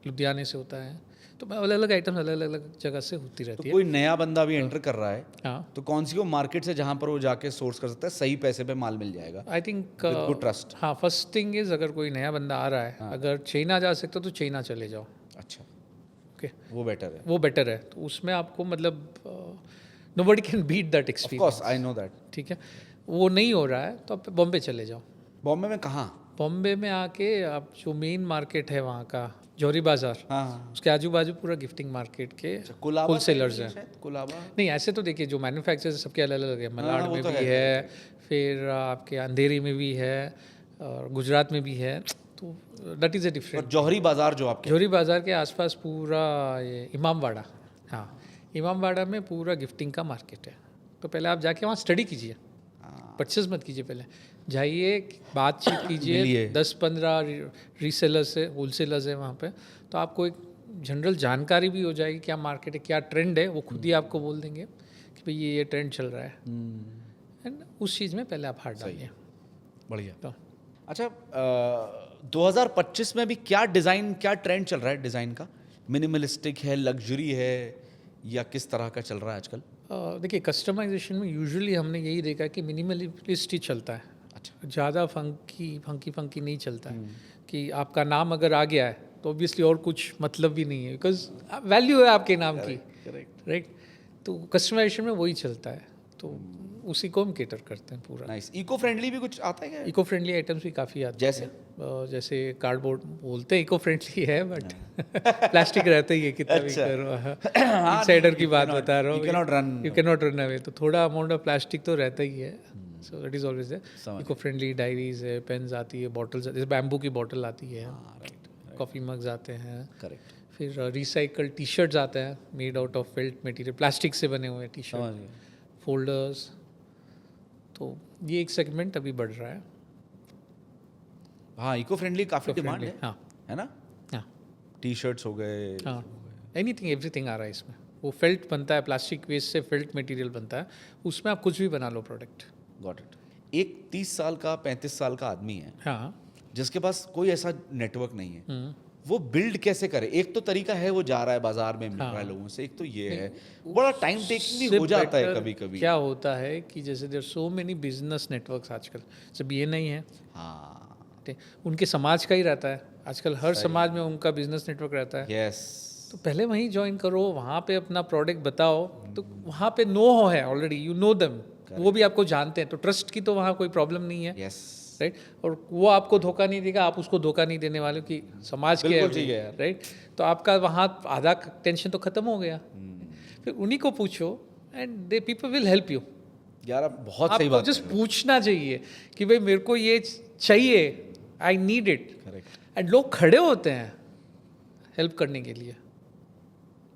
S1: लुधियाने से होता है, तो अलग अलग आइटम्स अलग अलग जगह से होती
S2: तो
S1: रहती है।
S2: कोई नया बंदा भी एंटर कर रहा है,
S1: हाँ,
S2: तो कौन सी वो मार्केट से जहाँ पर वो जाके सोर्स कर सकता है, सही पैसे पे माल मिल जाएगा,
S1: I think
S2: with good trust?
S1: हाँ, फर्स्ट थिंग इज अगर कोई नया बंदा आ रहा है, अगर चाइना जा सकता तो चाइना चले जाओ।
S2: अच्छा,
S1: ओके,
S2: वो बेटर है।
S1: वो बेटर है, तो उसमें आपको मतलब nobody can beat that
S2: of
S1: experience.
S2: Course, I know that.
S1: ठीक है, वो नहीं हो रहा है तो आप बॉम्बे चले जाओ।
S2: बॉम्बे में कहाँ?
S1: बॉम्बे में आके आप जो मेन मार्केट है वहाँ का जौहरी बाजार,
S2: हाँ,
S1: उसके आजू बाजू पूरा गिफ्टिंग मार्केट के
S2: कुलाबा
S1: होलसेलर्स हैं।
S2: शायद, कुलाबा।
S1: नहीं, ऐसे तो देखिए जो मैन्युफैक्चरर्स सबके अलग अलग है, मलाड
S2: वो
S1: में
S2: तो
S1: भी है, फिर आपके अंधेरी में भी है, और गुजरात में भी है, तो दैट इज़ अ
S2: और
S1: डिफरेंट।
S2: जौहरी बाजार जो आपके,
S1: जौहरी बाजार के आसपास पूरा ये इमामबाड़ा, हाँ, इमामबाड़ा में पूरा गिफ्टिंग का मार्केट है। तो पहले आप जाके वहाँ स्टडी कीजिए, परचेज मत कीजिए, पहले जाइए, बातचीत कीजिए,
S2: मिलिए।
S1: 10-15 रीसेलर्स है, होलसेलर्स है वहाँ पे, तो आपको एक जनरल जानकारी भी हो जाएगी क्या मार्केट है, क्या ट्रेंड है, वो खुद ही आपको बोल देंगे कि भाई ये ट्रेंड चल रहा है, एंड उस चीज़ में पहले आप हाथ डालिए।
S2: बढ़िया।
S1: तो
S2: अच्छा, 2025 में भी क्या डिज़ाइन, क्या ट्रेंड चल रहा है डिज़ाइन का? मिनिमलिस्टिक है, लग्जरी है, या किस तरह का चल रहा है आजकल?
S1: देखिए, कस्टमाइजेशन में यूजुअली हमने यही देखा कि मिनिमलिस्ट ही चलता है।
S2: अच्छा।
S1: ज़्यादा फंकी नहीं चलता है कि आपका नाम अगर आ गया है तो ऑब्वियसली और कुछ मतलब भी नहीं है, बिकॉज वैल्यू है आपके नाम की, राइट। तो कस्टमाइजेशन में वही चलता है, तो उसी को हम केटर करते हैं पूरा।
S2: नाइस। इको फ्रेंडली भी कुछ आता है क्या?
S1: इको फ्रेंडली आइटम्स भी काफ़ी आते
S2: जैसे?
S1: हैं, जैसे कार्डबोर्ड बोलते हैं इको फ्रेंडली है, बट प्लास्टिक रहता ही है कितना भी
S2: अच्छा।
S1: करो। इनसाइडर की बात बता रहा हूँ,
S2: you cannot run.
S1: You can not run away, तो थोड़ा अमाउंट ऑफ प्लास्टिक तो रहता ही है, सो दैट इज ऑलवेज है। इको फ्रेंडली डायरीज है, पेन्स आती है, बॉटल्स, जैसे बैम्बू की बॉटल आती है, कॉफ़ी मग्स आते हैं,
S2: करेक्ट,
S1: फिर रिसाइकल टी शर्ट्स आते हैं made out of felt material, plastic से बने हुए टी
S2: समझ
S1: शर्ट,
S2: गया।
S1: फोल्डर्स। तो ये एक सेगमेंट अभी बढ़ रहा है।
S2: हाँ, इको फ्रेंडली काफ़ी डिमांड
S1: Eco-friendly,
S2: है,
S1: हाँ
S2: है ना?
S1: हाँ
S2: टी शर्ट्स हो गए,
S1: हाँ, एनीथिंग एवरीथिंग आ रहा है इसमें। वो फेल्ट बनता है, प्लास्टिक वेस्ट से फेल्ट मटेरियल बनता है, उसमें आप कुछ भी बना लो प्रोडक्ट।
S2: Got it. एक 30 साल का 35 साल का आदमी है
S1: हाँ
S2: जिसके पास कोई ऐसा नेटवर्क नहीं है, वो बिल्ड कैसे करे? एक तो तरीका है वो जा रहा है बाजार में मिल रहा है लोगों से, एक तो ये है, बड़ा टाइम टेकिंग भी
S1: उससे
S2: हो जाता है
S1: better
S2: कभी कभी।
S1: क्या होता है कि जैसे देर सो मेनी बिजनेस नेटवर्क्स आजकल, सब ये नहीं है,
S2: हाँ,
S1: उनके समाज का ही रहता है आजकल, हर समाज में उनका बिजनेस नेटवर्क रहता है।
S2: यस,
S1: तो पहले वहीं ज्वाइन करो, वहाँ पे अपना प्रोडक्ट बताओ, तो वहाँ पे नो है ऑलरेडी, यू नो देम, वो भी आपको जानते हैं, तो ट्रस्ट की तो वहाँ कोई प्रॉब्लम नहीं है,
S2: यस,
S1: राइट। और वो आपको धोखा नहीं देगा, आप उसको धोखा नहीं देने वाले कि समाज के
S2: बिल्कुल ठीक है यार।
S1: राइट। तो आपका वहाँ आधा टेंशन तो खत्म हो गया, फिर उन्हीं को पूछो and they people will help you.
S2: यार आप बहुत सही
S1: आपको
S2: बात
S1: जस्ट
S2: कर रहे हो।
S1: पूछना चाहिए कि भाई मेरे को ये चाहिए, I need it,
S2: Correct.
S1: And लोग खड़े होते हैं हेल्प करने के लिए।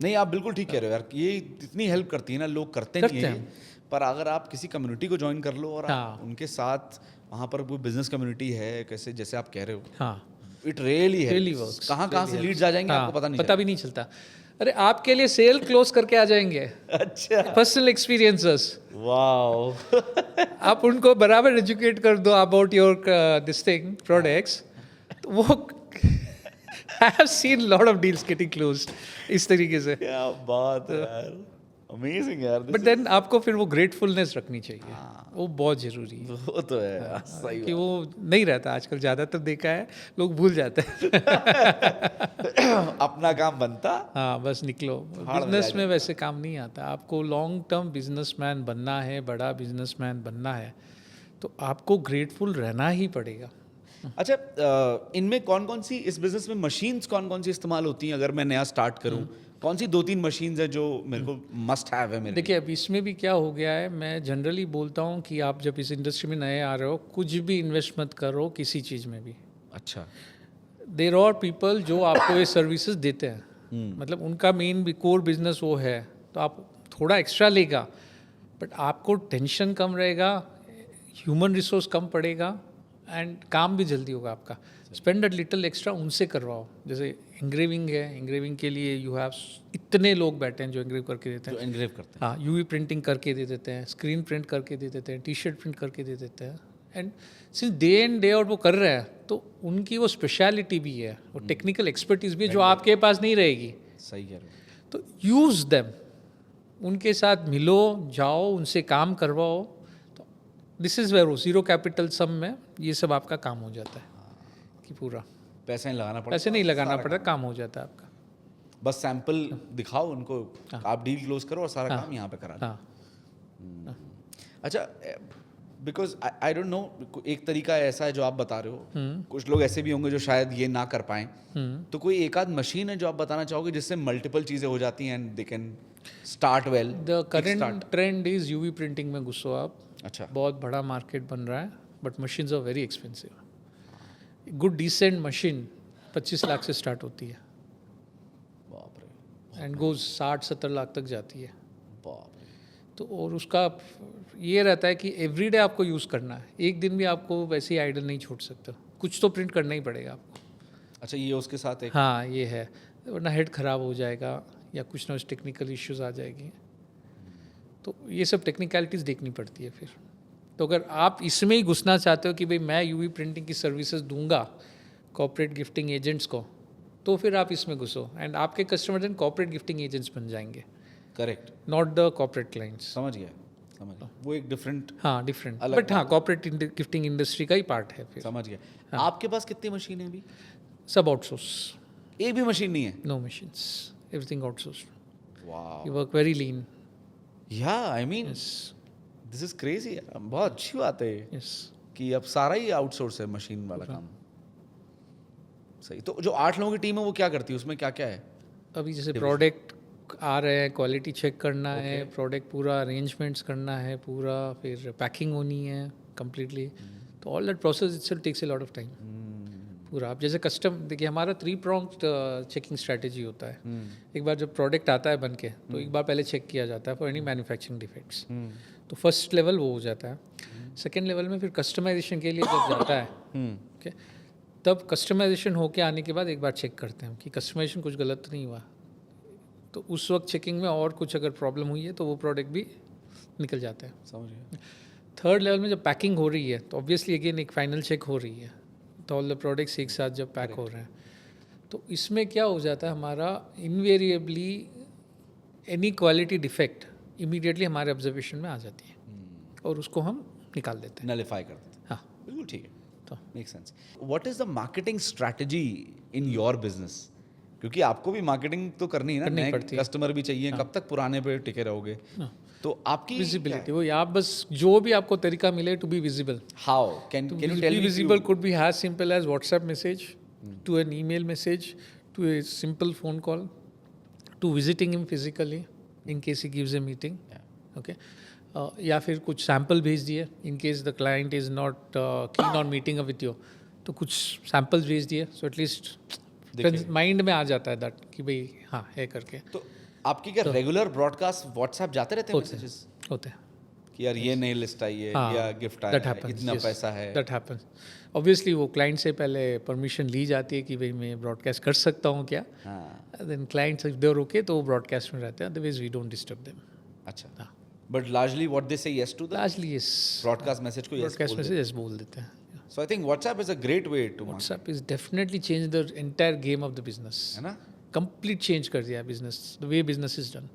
S2: नहीं, आप बिल्कुल ठीक कह रहे हो यार, ये इतनी हेल्प करती है ना, लोग करते नहीं
S1: करते
S2: है, पर अगर आप किसी कम्युनिटी को ज्वाइन कर लो और आप
S1: हाँ।
S2: उनके साथ वहाँ पर वो बिजनेस कम्युनिटी है, कैसे जैसे आप कह रहे हो,
S1: हाँ,
S2: इट रियली है,
S1: Really works,
S2: कहाँ से लीड्स आ जाएंगे आपको पता नहीं
S1: पता भी नहीं चलता। अरे आपके लिए सेल क्लोज करके आ जाएंगे,
S2: चलेगा। अच्छा,
S1: पर्सनल एक्सपीरियंसेस,
S2: वाओ।
S1: आप उनको बराबर एजुकेट कर दो about your this thing products, तो वो I have seen lot of deals getting closed इस तरीके से।
S2: क्या बात है यार, अमेजिंग यार।
S1: बट देन आपको फिर वो ग्रेटफुलनेस रखनी चाहिए, वो बहुत ज़रूरी है,
S2: वो तो है, सही
S1: कि वो नहीं रहता आजकल, ज़्यादातर देखा है लोग भूल जाते हैं।
S2: बात। अपना काम बनता,
S1: हाँ बस निकलो,
S2: हाड़ में
S1: बिजनेस
S2: जा
S1: में वैसे काम नहीं आता। आपको लॉन्ग टर्म बिजनेसमैन बनना है, बड़ा बिजनेसमैन बनना है, तो आपको ग्रेटफुल रहना ही पड़ेगा।
S2: अच्छा, इनमें कौन कौन सी, इस बिजनेस में मशीन्स कौन कौन सी इस्तेमाल होती हैं? अगर मैं नया स्टार्ट करूं, कौन सी 2-3 मशीन्स है जो मेरे को मस्ट हैव है मेरे
S1: देखिए अब इसमें भी क्या हो गया है, मैं जनरली बोलता हूँ कि आप जब इस इंडस्ट्री में नए आ रहे हो, कुछ भी इन्वेस्ट मत करो किसी चीज़ में भी।
S2: लिए? अच्छा,
S1: देर आर पीपल जो आपको ये सर्विसेज देते हैं, मतलब उनका मेन भी कोर बिजनेस वो है, तो आप थोड़ा एक्स्ट्रा लेगा, बट आपको टेंशन कम रहेगा, ह्यूमन रिसोर्स कम पड़ेगा, एंड काम भी जल्दी होगा आपका। स्पेंड अ लिटिल एक्स्ट्रा उनसे करवाओ। जैसे इंग्रेविंग है, इंग्रेविंग के लिए यू हैव इतने लोग बैठे हैं जो इंग्रेव करके देते
S2: जो
S1: हैं।
S2: एनग्रेव करते हैं।
S1: हाँ, यूवी प्रिंटिंग करके दे देते हैं, स्क्रीन प्रिंट करके दे देते हैं, टी शर्ट प्रिंट करके दे देते हैं, and since day in day out वो कर रहे हैं, तो उनकी वो स्पेशलिटी भी है, वो टेक्निकल एक्सपर्टीज भी है जो आपके पास नहीं रहेगी।
S2: सही कह रहे हो।
S1: तो यूज़ देम, उनके साथ मिलो, जाओ, उनसे काम करवाओ। तो दिस इज़ वेयर वो ज़ीरो कैपिटल सम में ये सब आपका काम हो जाता है कि पूरा
S2: पैसे नहीं लगाना पड़ता,
S1: पैसे नहीं लगाना पड़ता, काम हो जाता है आपका।
S2: बस सैंपल दिखाओ उनको, आप डील क्लोज करो और सारा काम यहाँ पे करा लो।
S1: हाँ
S2: अच्छा, बिकॉज आई डोंट नो, एक तरीका ऐसा है जो आप बता रहे हो, कुछ लोग ऐसे भी होंगे जो शायद ये ना कर पाएं, तो कोई एक आध मशीन है जो आप बताना चाहोगे जिससे मल्टीपल चीज़ें हो जाती हैं and they can start well?
S1: The current trend is UV printing में घुसो आप,
S2: अच्छा,
S1: बहुत बड़ा मार्केट बन रहा है, but machines are very expensive. Good decent machine 25 lakh से स्टार्ट होती है
S2: बाप रे,
S1: एंड गोज 60-70 लाख तक जाती है।
S2: बाप रे।
S1: तो और उसका ये रहता है कि एवरीडे आपको यूज़ करना है, एक दिन भी आपको वैसे ही आइडल नहीं छोड़ सकते, कुछ तो प्रिंट करना ही पड़ेगा आपको।
S2: अच्छा, ये उसके साथ एक,
S1: हाँ ये है, वरना हेड ख़राब हो जाएगा या कुछ ना कुछ टेक्निकल इश्यूज आ जाएगी, तो ये सब टेक्निकलिटीज़ देखनी पड़ती है फिर। तो अगर आप इसमें ही घुसना चाहते हो कि भाई मैं यूवी प्रिंटिंग की सर्विसेज दूंगा कॉर्पोरेट गिफ्टिंग एजेंट्स को, तो फिर आप इसमें घुसो, एंड आपके customer then corporate gifting agents बन जाएंगे,
S2: correct,
S1: not the corporate clients.
S2: समझ गया, समझ गया, वो एक डिफरेंट,
S1: हाँ डिफरेंट,
S2: अलग
S1: बट हाँ कॉर्पोरेट गिफ्टिंग इंडस्ट्री का ही पार्ट है फिर।
S2: समझ गया। आपके पास कितनी मशीन है अभी?
S1: सब आउटसोर्स,
S2: एक भी मशीन नहीं है?
S1: नो मशीन्स, एवरीथिंग आउटसोर्स,
S2: वाह,
S1: यू वर्क वेरी लीन।
S2: या I mean
S1: yes
S2: this is crazy, बहुत अच्छी बात है
S1: यस।
S2: कि अब सारा ही आउटसोर्स है मशीन वाला काम। सही। तो जो 8 लोगों की टीम है वो क्या करती है, उसमें क्या क्या है?
S1: अभी जैसे प्रोडक्ट आ रहे हैं, क्वालिटी चेक करना है, प्रोडक्ट पूरा अरेंजमेंट्स करना है पूरा, फिर पैकिंग होनी है कम्प्लीटली, तो all that process itself takes a lot of time. पूरा आप जैसे कस्टम देखिए हमारा 3 pronged चेकिंग स्ट्रैटेजी होता है। एक बार जब प्रोडक्ट आता है बन के तो एक बार पहले चेक किया जाता है फॉर एनी मैन्युफैक्चरिंग डिफेक्ट्स। तो फर्स्ट लेवल वो हो जाता है। सेकेंड लेवल में फिर कस्टमाइजेशन के लिए जब जाता है ओके, तब कस्टमाइजेशन होके आने के बाद एक बार चेक करते हैं कि कस्टमाइजेशन कुछ गलत तो नहीं हुआ। तो उस वक्त चेकिंग में और कुछ अगर प्रॉब्लम हुई है तो वो प्रोडक्ट भी निकल जाता है।
S2: समझ गया।
S1: थर्ड लेवल में जब पैकिंग हो रही है तो ऑब्वियसली अगेन एक फाइनल चेक हो रही है। तो ऑल द प्रोडक्ट्स एक साथ जब पैक हो रहे हैं तो इसमें क्या हो जाता है हमारा invariably any quality defect immediately हमारे ऑब्जर्वेशन में आ जाती है और उसको हम निकाल देते हैं।
S2: नलिफाई कर देते हैं।
S1: हाँ,
S2: बिल्कुल ठीक है,
S1: तो
S2: make sense. What is the marketing strategy in your business? क्योंकि आपको भी मार्केटिंग तो करनी है ना,
S1: करनी
S2: नए
S1: पड़ती है।
S2: कस्टमर भी चाहिए, कब तक पुराने पे टिके रहोगे? तो आपकी
S1: विजिबिलिटी वो आप बस जो भी आपको तरीका मिले to be visible.
S2: How can you tell
S1: Be
S2: me?
S1: visible could be as simple as WhatsApp message, to an email message, to a simple phone call, to visiting him physically in case he gives a meeting. Okay. या फिर कुछ sample भेज दिए in case the client is not keen on meeting with you, तो कुछ samples भेज दिए so at least mind में आ जाता है दैट कि भाई हाँ है करके।
S2: तो आपकी क्या रेगुलर ब्रॉडकास्ट व्हाट्सएप जाते रहते हैं मैसेजेस
S1: होते हैं
S2: कि यार ये नई लिस्ट आई है या गिफ्ट आया है, इतना पैसा है?
S1: That happens. ऑब्वियसली वो क्लाइंट से पहले परमिशन ली जाती है कि भाई मैं ब्रॉडकास्ट कर सकता हूँ क्या। Then clients if they are okay तो वो ब्रॉडकास्ट में रहते हैं, otherwise we don't disturb them.
S2: अच्छा, but largely what they say yes to the
S1: largely yes,
S2: broadcast message को यस
S1: ब्रॉडकास्ट मैसेज यस बोल देते हैं।
S2: So I think WhatsApp is a great way to
S1: WhatsApp is definitely change the entire game of the business,
S2: है ना?
S1: Complete change कर दिया business, the way business is done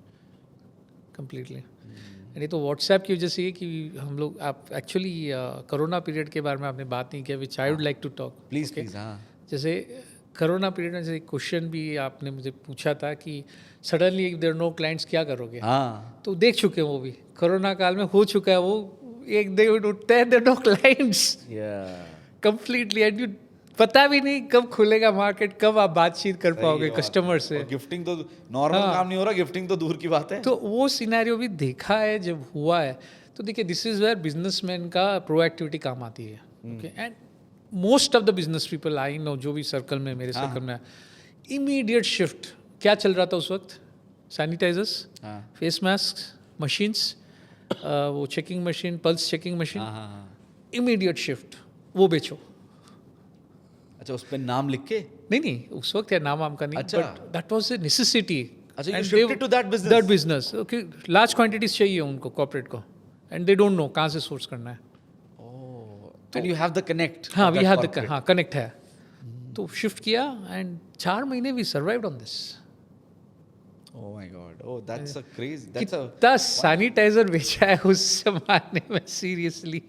S1: completely. ये तो WhatsApp की वजह से है कि हम लोग आप एक्चुअली कोरोना पीरियड के बारे में आपने बात नहीं किया, which I would like to talk
S2: please please. हाँ,
S1: जैसे कोरोना पीरियड में जैसे क्वेश्चन भी आपने मुझे पूछा था कि suddenly if there no clients क्या करोगे।
S2: हाँ,
S1: तो देख चुके हैं वो भी, कोरोना काल में हो चुका है वो, एक दिन उठते हैं there no clients completely, and you पता भी नहीं कब खुलेगा मार्केट, कब आप बातचीत कर पाओगे कस्टमर से।
S2: गिफ्टिंग तो नॉर्मल काम नहीं हो रहा, गिफ्टिंग तो दूर की बात है।
S1: तो वो सिनेरियो भी देखा है जब हुआ है। तो देखिए दिस इज वेयर बिजनेसमैन का प्रोएक्टिविटी काम आती है। Okay, and most of the business people I know, जो भी सर्कल में मेरे सर्कल में, इमीडिएट शिफ्ट क्या चल रहा था उस वक्त, सैनिटाइजर्स, फेस मास्क, मशीन्स, वो checking machine, pulse checking machine, immediate shift वो बेचो।
S2: अच्छा, उस पे नाम लिख के?
S1: नहीं उस वक्त या नाम वाम का नहीं,
S2: अच्छा।
S1: But that was a necessity.
S2: अच्छा, you shifted to that business?
S1: That business, okay, large quantities चाहिए उनको कॉर्पोरेट को, एंड दे डोंट नो कहाँ से सोर्स करना है।
S2: And you have the connect.
S1: हाँ,
S2: of
S1: we
S2: that
S1: have the
S2: corporate.
S1: हाँ कनेक्ट है, तो शिफ्ट किया एंड 4 महीने we survived on this.
S2: Oh my God. Oh, that's a crazy. That's a.
S1: कितना सैनिटाइजर बेचा है उस जमाने में, सीरियसली।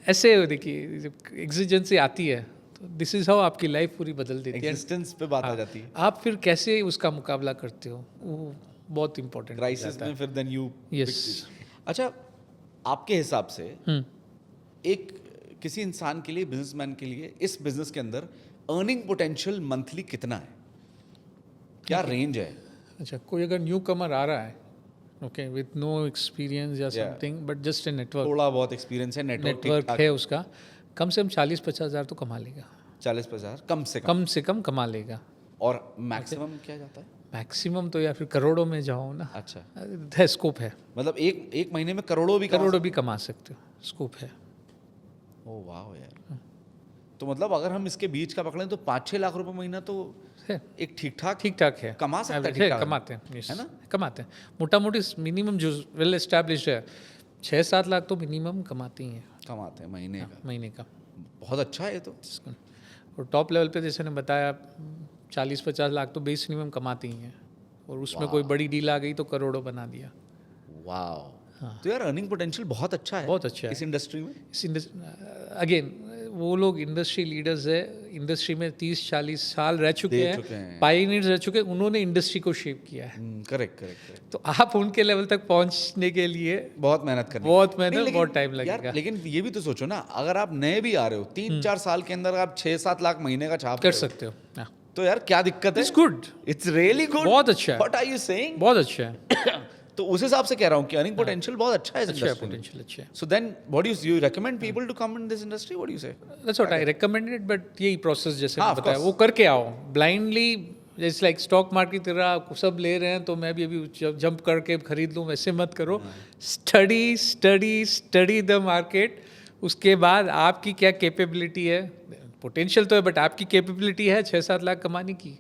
S1: ऐसे देखिए जब एग्जिजेंसी आती है तो दिस इज हाउ आपकी लाइफ पूरी बदल देती है।
S2: Existence पे बात आ जाती है।
S1: आप फिर कैसे उसका मुकाबला करते हो, वो बहुत इंपॉर्टेंट।
S2: क्राइसिस में फिर then you.
S1: यस।
S2: अच्छा, आपके हिसाब से एक किसी इंसान के लिए, बिजनेसमैन के लिए, इस बिजनेस के अंदर अर्निंग पोटेंशियल मंथली कितना है? क्या रेंज है?
S1: अच्छा, कोई अगर न्यू कमर आ रहा है, ओके, विद नो एक्सपीरियंस या something, but just a network,
S2: थोड़ा बहुत एक्सपीरियंस है,
S1: नेटवर्क है उसका, कम से कम 40-50 हज़ार तो कमा लेगा।
S2: 40-50 कम से
S1: कम कमा लेगा।
S2: और मैक्सिमम क्या जाता है?
S1: मैक्सिमम तो या फिर करोड़ों में जाओ ना।
S2: अच्छा,
S1: है, स्कोप है,
S2: मतलब एक महीने में करोड़ों भी
S1: कमा सकते हो, स्कोप है।
S2: ओ वाह यार। तो मतलब अगर हम इसके बीच का पकड़ें तो 5-6 लाख रुपए महीना तो
S1: है,
S2: एक ठीक ठाक
S1: है,
S2: कमा सकता है,
S1: Average
S2: ठीक-ठाक।
S1: कमाते हैं, yes,
S2: है ना?
S1: कमाते हैं। मोटा मोटी मिनिमम जो वेल एस्टैब्लिश्ड है 6-7 लाख तो मिनिमम कमाती हैं
S2: कमाते हैं महीने का।
S1: महीने का।
S2: बहुत अच्छा है ये तो।
S1: और टॉप लेवल पे जैसे ने बताया 40-50 लाख तो बेस मिनिमम कमाती ही हैं, और उसमें कोई बड़ी डील आ गई तो करोड़ों बना दिया।
S2: वाह। तो यार अर्निंग पोटेंशियल बहुत अच्छा है,
S1: बहुत अच्छा है
S2: इस इंडस्ट्री में।
S1: इस अगेन वो लोग इंडस्ट्री लीडर्स है, इंडस्ट्री में 30-40 साल रह चुके हैं, पायनियर्स रह चुके हैं, उन्होंने इंडस्ट्री को शेप किया है।
S2: करेक्ट।
S1: तो आप उनके लेवल तक पहुंचने के लिए
S2: बहुत मेहनत करनी,
S1: बहुत टाइम लगेगा।
S2: लेकिन ये भी तो सोचो ना, अगर आप नए भी आ रहे हो 3-4 साल के अंदर आप 6-7 लाख महीने का छाप
S1: कर सकते हो, हाँ।
S2: तो यार क्या दिक्कत है?
S1: It's good,
S2: it's really good.
S1: बहुत अच्छा है।
S2: What are you saying?
S1: बहुत अच्छा है।
S2: तो उस हिसाब से कह रहा हूँ कि अर्निंग पोटेंशियल बहुत अच्छा है इस
S1: अच्छा है,
S2: इंडस्ट्री में.
S1: पोटेंशियल अच्छा है.
S2: So then, what do you recommend people to come in this industry? What do you say?
S1: That's what I recommended, but यही प्रोसेस जैसे
S2: हाँ,
S1: मैं
S2: of
S1: बताया
S2: course.
S1: वो करके आओ ब्लाइंडली. जैसे लाइक स्टॉक मार्केट की तरह सब ले रहे हैं तो मैं भी अभी जंप करके खरीद लूँ, वैसे मत करो. Study study study the market. उसके बाद आपकी क्या कैपेबिलिटी है. पोटेंशियल तो है बट आपकी कैपेबिलिटी है 6-7 लाख कमाने की,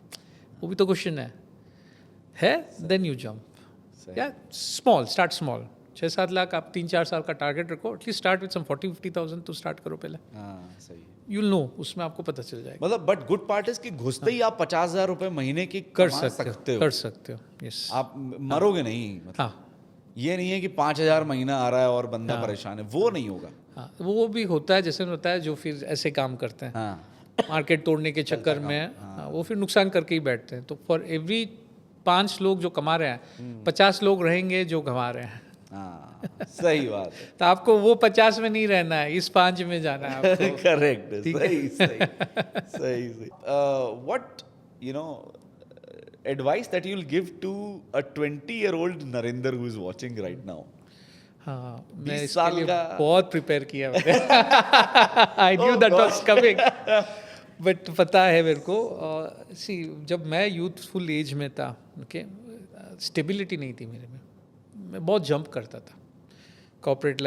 S1: वो भी तो क्वेश्चन है. देन यू जंप या स्मॉल, स्टार्ट स्मॉल. 6-7 लाख आप 3-4 साल का टारगेट रखो. एटलीस्ट स्टार्ट विद सम 40-50,000 तो स्टार्ट करो पहले.
S2: हाँ, सही है.
S1: यूल नो, उसमें आपको पता चल जाएगा.
S2: मतलब बट गुड पार्ट इज कि घुसते ही आप 50,000 रुपए महीने की
S1: कर
S2: कमा
S1: सकते हो,
S2: हो.
S1: कर सकते हो. यस.
S2: आप मरोगे नहीं. मतलब
S1: हाँ
S2: ये नहीं है कि 5,000 महीना आ रहा है और बंदा परेशान है, वो नहीं होगा.
S1: हाँ, वो भी होता है जैसे होता है जो फिर ऐसे काम करते हैं
S2: हाँ,
S1: मार्केट तोड़ने के चक्कर में. हाँ, वो फिर नुकसान करके ही बैठते हैं. तो फॉर एवरी 5 लोग जो कमा रहे हैं 50 लोग रहेंगे जो कमा रहे हैं.
S2: हाँ, सही बात है.
S1: तो आपको वो 50 में नहीं रहना है, इस 5 में जाना है आपको.
S2: करेक्ट. सही सही सही. What you know advice that you'll give to a 20-year-old Narendra who is watching right now?
S1: हाँ,
S2: 20
S1: मैं इसके
S2: साल
S1: लिए
S2: का-
S1: बहुत प्रिपेयर किया मैंने. I knew
S2: Oh
S1: that
S2: God.
S1: Was coming. But पता है मेरे को. सी जब मैं यूथफुल एज में था, ओके, स्टेबिलिटी नहीं थी मेरे में. मैं बहुत जंप करता था. कॉर्पोरेट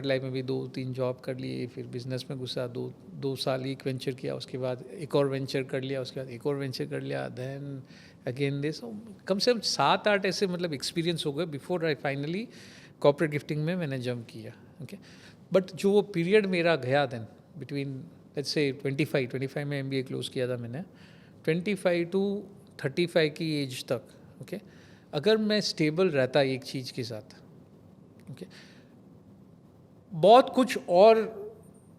S1: लाइफ में भी 2-3 जॉब कर लिए, फिर बिजनेस में घुसा, 2 साल एक वेंचर किया, उसके बाद एक और वेंचर कर लिया, उसके बाद एक और वेंचर कर लिया, देन अगेन दिस. कम से कम 7-8 ऐसे मतलब एक्सपीरियंस हो गए before I finally corporate gifting में मैंने जंप किया. ओके, बट जो वो पीरियड मेरा गया देन बिटवीन लेट्स से 25 में MBA क्लोज किया था मैंने, 25 to 35 की एज तक. ओके, अगर मैं स्टेबल रहता एक चीज़ के साथ, ओके, बहुत कुछ और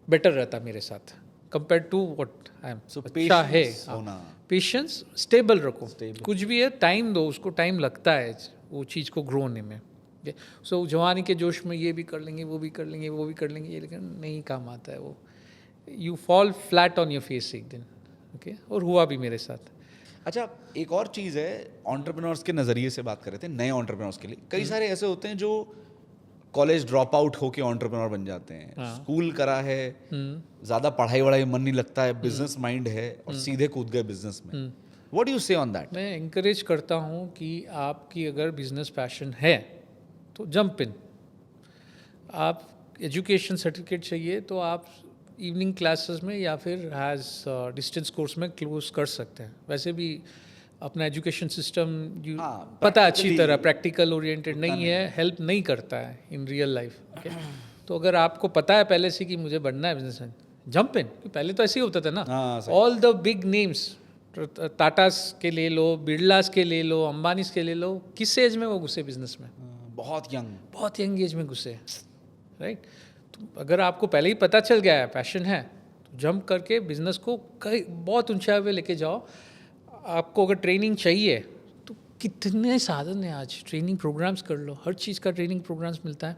S1: बेटर रहता मेरे साथ compare to what I am.
S2: So
S1: अच्छा है
S2: patience होना.
S1: पेशेंस, स्टेबल रखो. कुछ भी है टाइम दो उसको, टाइम लगता है वो चीज़ को ग्रो होने में. सो जवानी के जोश में ये भी कर लेंगे, वो भी कर लेंगे, वो भी कर लेंगे, ये लेकिन नहीं काम आता है वो. You fall flat on your face एक दिन. ओके, और हुआ भी मेरे साथ.
S2: अच्छा, एक और चीज़ है, एंटरप्रेन्योर्स के नज़रिए से बात कर रहे थे, नए एंटरप्रेन्योर्स के लिए कई सारे ऐसे होते हैं जो कॉलेज ड्रॉप आउट होके एंटरप्रेन्योर बन जाते हैं. स्कूल करा है, ज़्यादा पढ़ाई वढ़ाई मन नहीं लगता है, बिजनेस माइंड है और सीधे कूद गए बिजनेस में. व्हाट डू यू से ऑन दैट?
S1: मैं इंकरेज करता हूँ कि आपकी अगर बिजनेस पैशन है तो जंप इन. आप एजुकेशन सर्टिफिकेट चाहिए तो आप इवनिंग क्लासेस में या फिर हैज़ डिस्टेंस कोर्स में क्लोज कर सकते हैं. वैसे भी अपना एजुकेशन सिस्टम
S2: हाँ,
S1: पता अच्छी तरह प्रैक्टिकल ओरिएंटेड नहीं है, हेल्प नहीं करता है इन रियल लाइफ. तो अगर आपको पता है पहले से कि मुझे बनना है बिजनेसमैन, जंप इन. पहले तो ऐसे ही होता था ना.
S2: हाँ, सही.
S1: All the big names, Tatas के ले लो, बिरलास के ले लो, अंबानीस के ले लो, किस एज में वो घुसे बिजनेस में?
S2: बहुत यंग.
S1: बहुत यंग एज में घुसे. राइट. तो अगर आपको पहले ही पता चल गया है, पैशन है, तो जंप करके बिजनेस को कई बहुत ऊंचाई पे लेके जाओ. आपको अगर ट्रेनिंग चाहिए तो कितने साधन हैं आज. ट्रेनिंग प्रोग्राम्स कर लो, हर चीज़ का ट्रेनिंग प्रोग्राम्स मिलता है.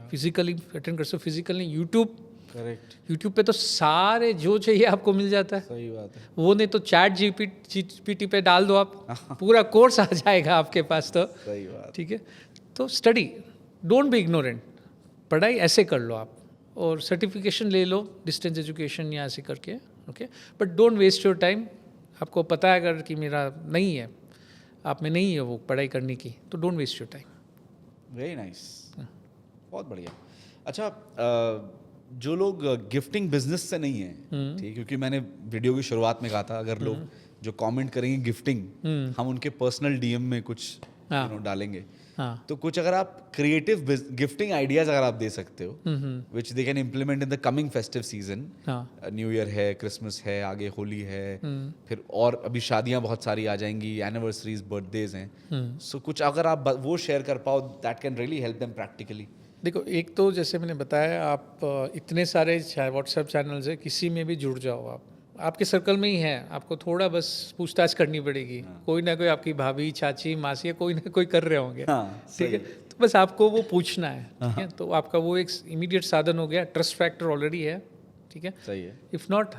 S1: फिजिकली अटेंड कर सकते हो, फिजिकली यूट्यूब.
S2: करेक्ट.
S1: यूट्यूब पे तो सारे जो चाहिए आपको मिल जाता है.
S2: सही बात है.
S1: वो नहीं तो चैट GPT पे डाल दो आप, पूरा कोर्स आ जाएगा आपके पास. तो
S2: सही बात.
S1: ठीक है. तो स्टडी, डोंट बी इग्नोरेंट. पढ़ाई ऐसे कर लो आप और सर्टिफिकेशन ले लो डिस्टेंस एजुकेशन या ऐसे करके. Okay, but don't waste your time. आपको पता है अगर कि मेरा नहीं है, आप में नहीं है वो पढ़ाई करने की, तो don't waste your time.
S2: Very nice. बहुत बढ़िया. अच्छा, जो लोग गिफ्टिंग बिजनेस से नहीं है, ठीक है, क्योंकि मैंने वीडियो की शुरुआत में कहा था अगर लोग जो कमेंट करेंगे गिफ्टिंग, हम उनके पर्सनल DM में कुछ डालेंगे.
S1: हाँ.
S2: तो कुछ अगर आप क्रिएटिव गिफ्टिंग आइडियाज अगर आप दे सकते हो which they can implement in the coming festive season.
S1: हाँ.
S2: न्यू ईयर है, क्रिसमस है, आगे होली है, फिर और अभी शादियां बहुत सारी आ जाएंगी, एनिवर्सरीज, बर्थडेज हैं. सो कुछ अगर आप वो शेयर कर पाओ, that can really help them practically.
S1: देखो, एक तो जैसे मैंने बताया, आप इतने सारे व्हाट्सएप चैनल्स है, किसी में भी जुड़ जाओ आप. आपके सर्कल में ही है, आपको थोड़ा बस पूछताछ करनी पड़ेगी. कोई ना कोई आपकी भाभी, चाची, मासी या कोई ना कोई कर रहे होंगे. ठीक है. तो बस आपको वो पूछना है. ठीक है. तो आपका वो एक इमीडिएट साधन हो गया. ट्रस्ट फैक्टर ऑलरेडी है. ठीक है.
S2: सही है.
S1: इफ़ नॉट,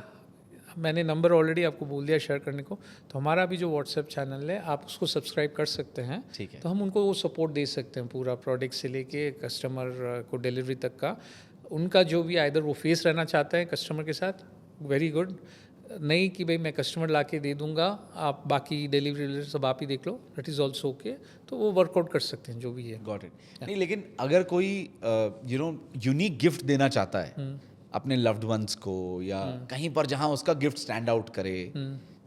S1: मैंने नंबर ऑलरेडी आपको बोल दिया शेयर करने को, तो हमारा भी जो व्हाट्सएप चैनल है आप उसको सब्सक्राइब कर सकते हैं।
S2: ठीक है।
S1: तो हम उनको वो सपोर्ट दे सकते हैं पूरा प्रोडक्ट से लेके कस्टमर को डिलीवरी तक का। उनका जो भी आइदर वो फेस रहना चाहते हैं कस्टमर के साथ, वेरी गुड, नहीं कि भाई मैं कस्टमर ला के दे दूंगा आप बाकी डिलीवरी सब आप ही देख लो, दैट इज़ ऑल्सो ओके। तो वो वर्कआउट कर सकते हैं जो भी है।
S2: Got it. नहीं लेकिन अगर कोई यूनिक गिफ्ट देना चाहता है अपने लव्ड वंस को या कहीं पर जहां उसका गिफ्ट स्टैंड आउट करे,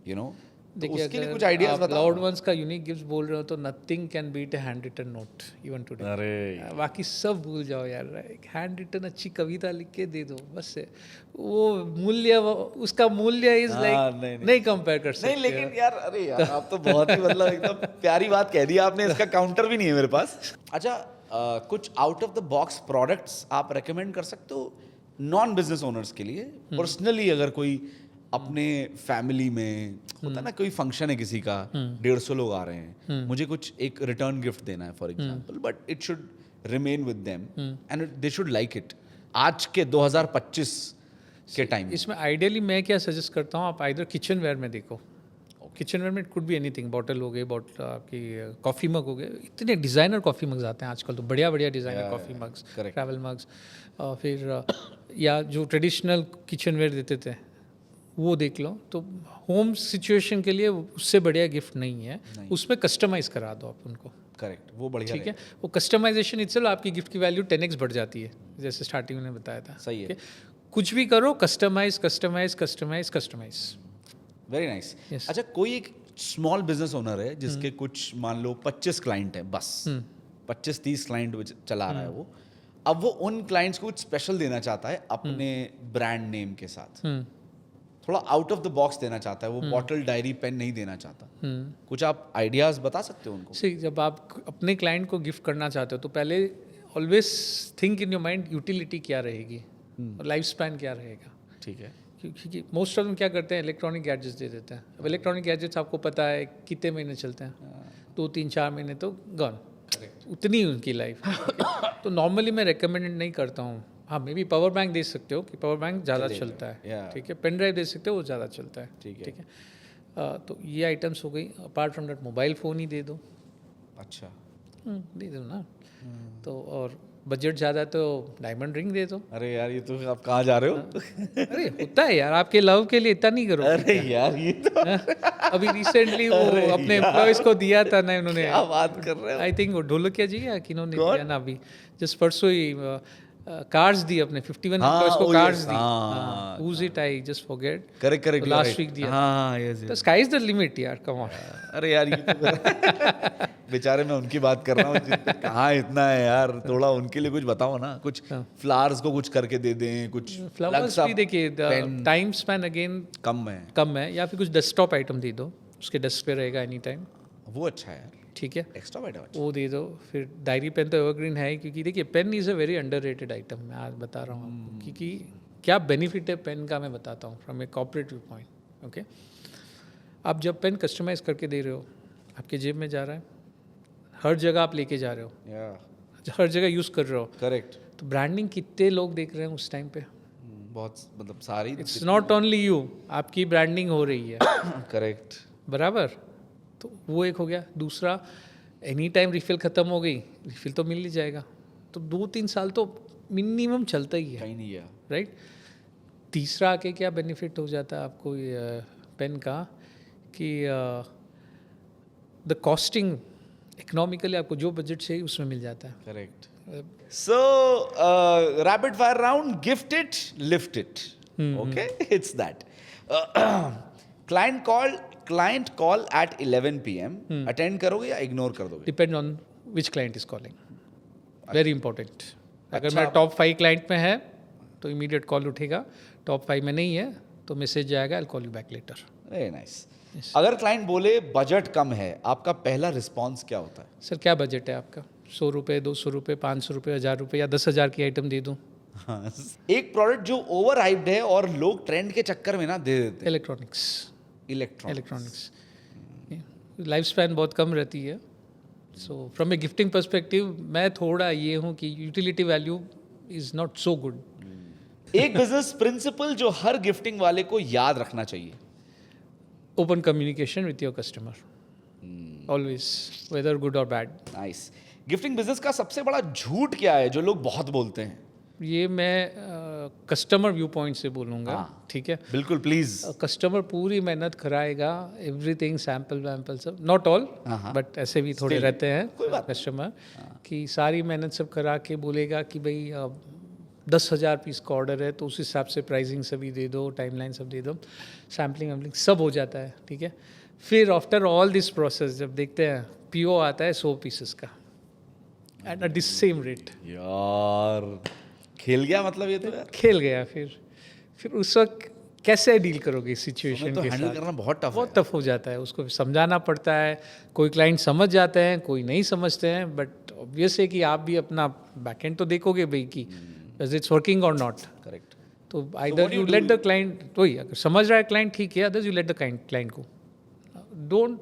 S2: यू नो, तो उसके लिए कुछ आइडियाज बताओ।
S1: लाउड वंस का यूनिक गिफ्ट बोल रहे हो तो nothing can beat a handwritten note even today.
S2: अरे
S1: बाकी सब भूल जाओ यार, एक हैंड रिटन अच्छी कविता लिख के दे दो बस से, वो मूल्य उसका मूल्य इज लाइक नहीं कंपेयर कर सकते।
S2: नहीं लेकिन यार, अरे यार आप तो बहुत ही मतलब एकदम प्यारी बात कह दी आपने, इसका काउंटर भी नहीं है मेरे पास। अच्छा, कुछ out of the box products आप रेकमेंड कर सकते हो नॉन बिजनेस ओनर्स के लिए? पर्सनली अगर कोई अपने फैमिली में होता है ना, कोई फंक्शन है किसी का, 150 लोग आ रहे हैं, मुझे कुछ एक रिटर्न गिफ्ट देना है for example, but it should remain with them and they should like it आज के 2025 के टाइम।
S1: इसमें आइडियली मैं क्या सजेस्ट करता हूँ, आप आइदर किचन वेयर में देखो। किचन वेयर में it could be anything, bottle हो गए, आपकी कॉफ़ी मग हो गए, इतने डिज़ाइनर कॉफ़ी मग्स आते हैं आजकल तो, बढ़िया बढ़िया designer coffee mugs, travel mugs, फिर या जो ट्रेडिशनल किचन वेयर देते थे वो देख लो। तो होम सिचुएशन के लिए उससे बढ़िया गिफ्ट नहीं है, उसमें कस्टमाइज़ करा दो आप उनको।
S2: करेक्ट, वो बढ़िया
S1: ठीक है, वो कस्टमाइजेशन इटसेल्फ आपकी गिफ्ट की वैल्यू 10x बढ़ जाती है, जैसे स्टार्टिंग में बताया था।
S2: सही है।
S1: कुछ भी करो, customize customize customize customize.
S2: Very nice.
S1: Yes.
S2: अच्छा, कोई एक स्मॉल बिजनेस ओनर है जिसके कुछ मान लो 25 क्लाइंट है बस, 25-30 क्लाइंट चला रहा है वो, अब वो उन क्लाइंट्स को कुछ स्पेशल देना चाहता है अपने ब्रांड नेम के साथ, थोड़ा आउट ऑफ द बॉक्स देना चाहता है, वो बॉटल डायरी पेन नहीं देना चाहता, कुछ आप आइडियाज बता सकते हो उनको?
S1: सी, जब आप अपने क्लाइंट को गिफ्ट करना चाहते हो तो पहले always think in your mind utility क्या रहेगी और लाइफ स्पैन क्या रहेगा।
S2: ठीक है।
S1: क्योंकि मोस्ट ऑफ them क्या करते हैं, इलेक्ट्रॉनिक गैजेट्स दे देते हैं। अब इलेक्ट्रॉनिक गैजेट्स आपको पता है कितने महीने चलते हैं, 2-3-4 महीने तो गॉन, उतनी उनकी लाइफ। तो नॉर्मली मैं रिकमेंड नहीं करता हूँ। हाँ, मे बी पावर बैंक दे सकते हो कि पावर बैंक ज़्यादा चलता है, ठीक है, पेन ड्राइव दे सकते हो, वो ज़्यादा चलता है, ठीक है। तो ये आइटम्स हो गई। Apart from that mobile phone ही दे दो।
S2: अच्छा,
S1: दे दो ना। तो और बजट ज़्यादा है तो डायमंड रिंग दे दो।
S2: अरे यार ये तो आप कहाँ जा रहे हो?
S1: अरे होता है यार, आपके लव के लिए इतना नहीं करो।
S2: अरे यार ये तो
S1: अभी रिसेंटली वो अपने एम्प्लॉयज को दिया था ना उन्होंने,
S2: क्या बात कर रहे हो?
S1: आई थिंक वो ढोलकिया जी या किन्होंने दिया ना अभी जस्ट परसों ही कार्ड्स दी अपने 51 एम्प्लॉयज को, कार्ड्स दी। Who's it, I just forget.
S2: Correct
S1: last week दिया।
S2: हाँ, यस।
S1: तो स्काई इज द लिमिट यार, कम ऑन।
S2: अरे यार ये तो बेचारे मैं उनकी बात कर रहा हूँ, कहाँ इतना है यार, थोड़ा उनके लिए कुछ बताओ ना, कुछ फ्लावर्स को कुछ करके दे दें, कुछ
S1: फ्लावर्स भी देखिए, टाइम स्पैन अगेन कम है, या फिर कुछ डेस्कटॉप आइटम दे दो, उसके डेस्क पे रहेगा एनी टाइम,
S2: वो अच्छा है यार,
S1: ठीक है,
S2: एक्स्ट्रा आइटम
S1: वो दे दो। फिर डायरी पेन तो एवरग्रीन है, क्योंकि देखिए pen is a very underrated item. मैं आज बता रहा हूँ आपको क्योंकि क्या बेनिफिट है पेन का, मैं बताता हूँ from a corporate view point. Okay, आप जब पेन कस्टमाइज करके दे रहे हो, आपके जेब में जा रहा है, हर जगह आप लेके जा रहे हो, हर जगह यूज़ कर रहे हो,
S2: करेक्ट।
S1: तो ब्रांडिंग कितने लोग देख रहे हैं उस टाइम पे?
S2: बहुत, मतलब सारी,
S1: इट्स नॉट ओनली यू, आपकी ब्रांडिंग हो रही है।
S2: करेक्ट,
S1: बराबर। तो वो एक हो गया। दूसरा, एनी टाइम रिफिल ख़त्म हो गई, रिफिल तो मिल ही जाएगा, तो 2-3 साल तो मिनिमम चलता ही है,
S2: कहीं नहीं गया,
S1: राइट। तीसरा आके क्या बेनिफिट हो जाता है आपको पेन का कि द कॉस्टिंग इकोनॉमिकली आपको जो बजट चाहिए उसमें मिल जाता है।
S2: Correct. So rapid fire round, gift it, lift it, okay, it's that. Client call at 11 PM, attend करोगे या इग्नोर कर दोगे?
S1: Depend on which client is calling, very important. अगर मेरा टॉप 5 क्लाइंट में है तो इमीडिएट कॉल उठेगा, टॉप 5 में नहीं है तो मैसेज जाएगा, I will call you back later.
S2: Very nice. अगर क्लाइंट बोले बजट कम है, आपका पहला रिस्पॉन्स क्या होता है?
S1: सर क्या बजट है आपका? 100 रुपये, 200 रुपये, 500 रुपये, 1000 रुपये या 10,000 की आइटम दे दूँ?
S2: हाँ। एक प्रोडक्ट जो ओवर हाइप्ड है और लोग ट्रेंड के चक्कर में ना दे देते हैं, इलेक्ट्रॉनिक्स।
S1: लाइफ स्पैन बहुत कम रहती है, so from A gifting perspective मैं थोड़ा ये हूँ कि utility value is not so good.
S2: एक बिजनेस प्रिंसिपल जो हर गिफ्टिंग वाले को याद रखना चाहिए।
S1: Open communication with your customer, always, weather good और बैड।
S2: नाइस। गिफ्टिंग बिजनेस का सबसे बड़ा झूठ क्या है जो लोग बहुत बोलते हैं?
S1: ये मैं कस्टमर व्यू पॉइंट से बोलूँगा,
S2: हाँ।
S1: ठीक है।
S2: बिल्कुल, प्लीज।
S1: कस्टमर पूरी मेहनत कराएगा, एवरीथिंग सैंपल वैम्पल सब, नॉट ऑल,
S2: हाँ।
S1: बट ऐसे भी थोड़े
S2: Still,
S1: रहते हैं
S2: कोई बात
S1: कस्टमर कि सारी मेहनत सब करा के बोलेगा कि भाई 10,000 पीस का ऑर्डर है तो उस हिसाब से प्राइसिंग सभी दे दो, टाइमलाइन सब दे दो, सैम्पलिंग वैम्पलिंग सब हो जाता है, ठीक है। फिर आफ्टर ऑल दिस प्रोसेस जब देखते हैं पीओ आता है 100 पीसेस का एट द सेम रेट,
S2: यार खेल गया मतलब ये तो यार।
S1: खेल गया। फिर उस वक्त कैसे डील करोगे इस सिचुएशन
S2: तो
S1: के
S2: हैंडल
S1: साथ?
S2: करना बहुत टफ
S1: बहुत टफ हो जाता है, उसको समझाना पड़ता है। कोई क्लाइंट समझ जाते हैं, कोई नहीं समझते हैं, बट ऑब्वियस है कि आप भी अपना बैकएंड तो देखोगे भाई कि इज इट्स वर्किंग और नॉट।
S2: करेक्ट।
S1: तो
S2: what
S1: either
S2: do
S1: you
S2: you
S1: let
S2: do?
S1: The client, वही अगर समझ रहा है क्लाइंट ठीक है, others you let the client को। डोंट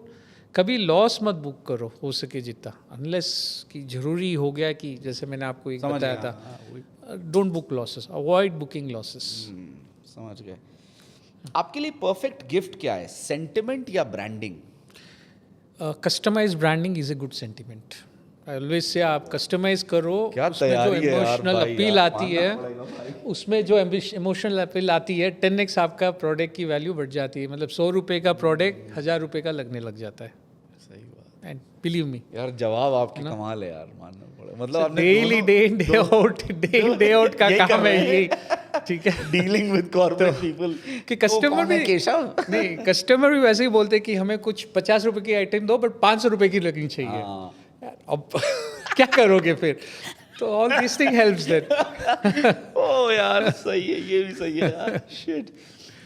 S1: कभी लॉस मत बुक करो हो सके जितना, अनलेस कि जरूरी हो गया कि जैसे मैंने आपको एक
S2: समझ
S1: बताया
S2: गया,
S1: था, don't book losses, avoid booking losses.
S2: समझ गए। आपके लिए परफेक्ट गिफ्ट क्या है, सेंटिमेंट या branding?
S1: Customize branding is a good sentiment. I always say आप कस्टमाइज करो,
S2: क्या
S1: उसमें जो
S2: तैयारी है यार
S1: इमोशनल
S2: भाई,
S1: अपील
S2: यार,
S1: आती
S2: मानना
S1: है,
S2: पड़ेगा भाई।
S1: उसमें जो इमोशनल अपील आती है, 10x आपका प्रोडक्ट की वैल्यू बढ़ जाती है। मतलब 100 रुपये का प्रोडक्ट 1000 रुपये का लगने लग जाता है।
S2: सही बात
S1: एंड बिलीव मी,
S2: यार, जवाब आपकी कमाल है यार, मानना पड़ेगा। मतलब आपने
S1: daily day in day out का
S2: यही कर
S1: काम है
S2: रहे हैं।
S1: यही, ठीक है।
S2: डीलिंग विद कॉर्पोरेट पीपल
S1: कि कस्टमर भी
S2: केशव।
S1: नहीं, कस्टमर भी वैसे ही बोलते हैं कि हमें कुछ 50 रुपए की आइटम दो बट 500 रुपए की लगनी चाहिए।
S2: हाँ।
S1: यार, अब क्या करोगे फिर? तो all this thing helps that.
S2: ओ यार सही है, ये भी सही है यार। शिट।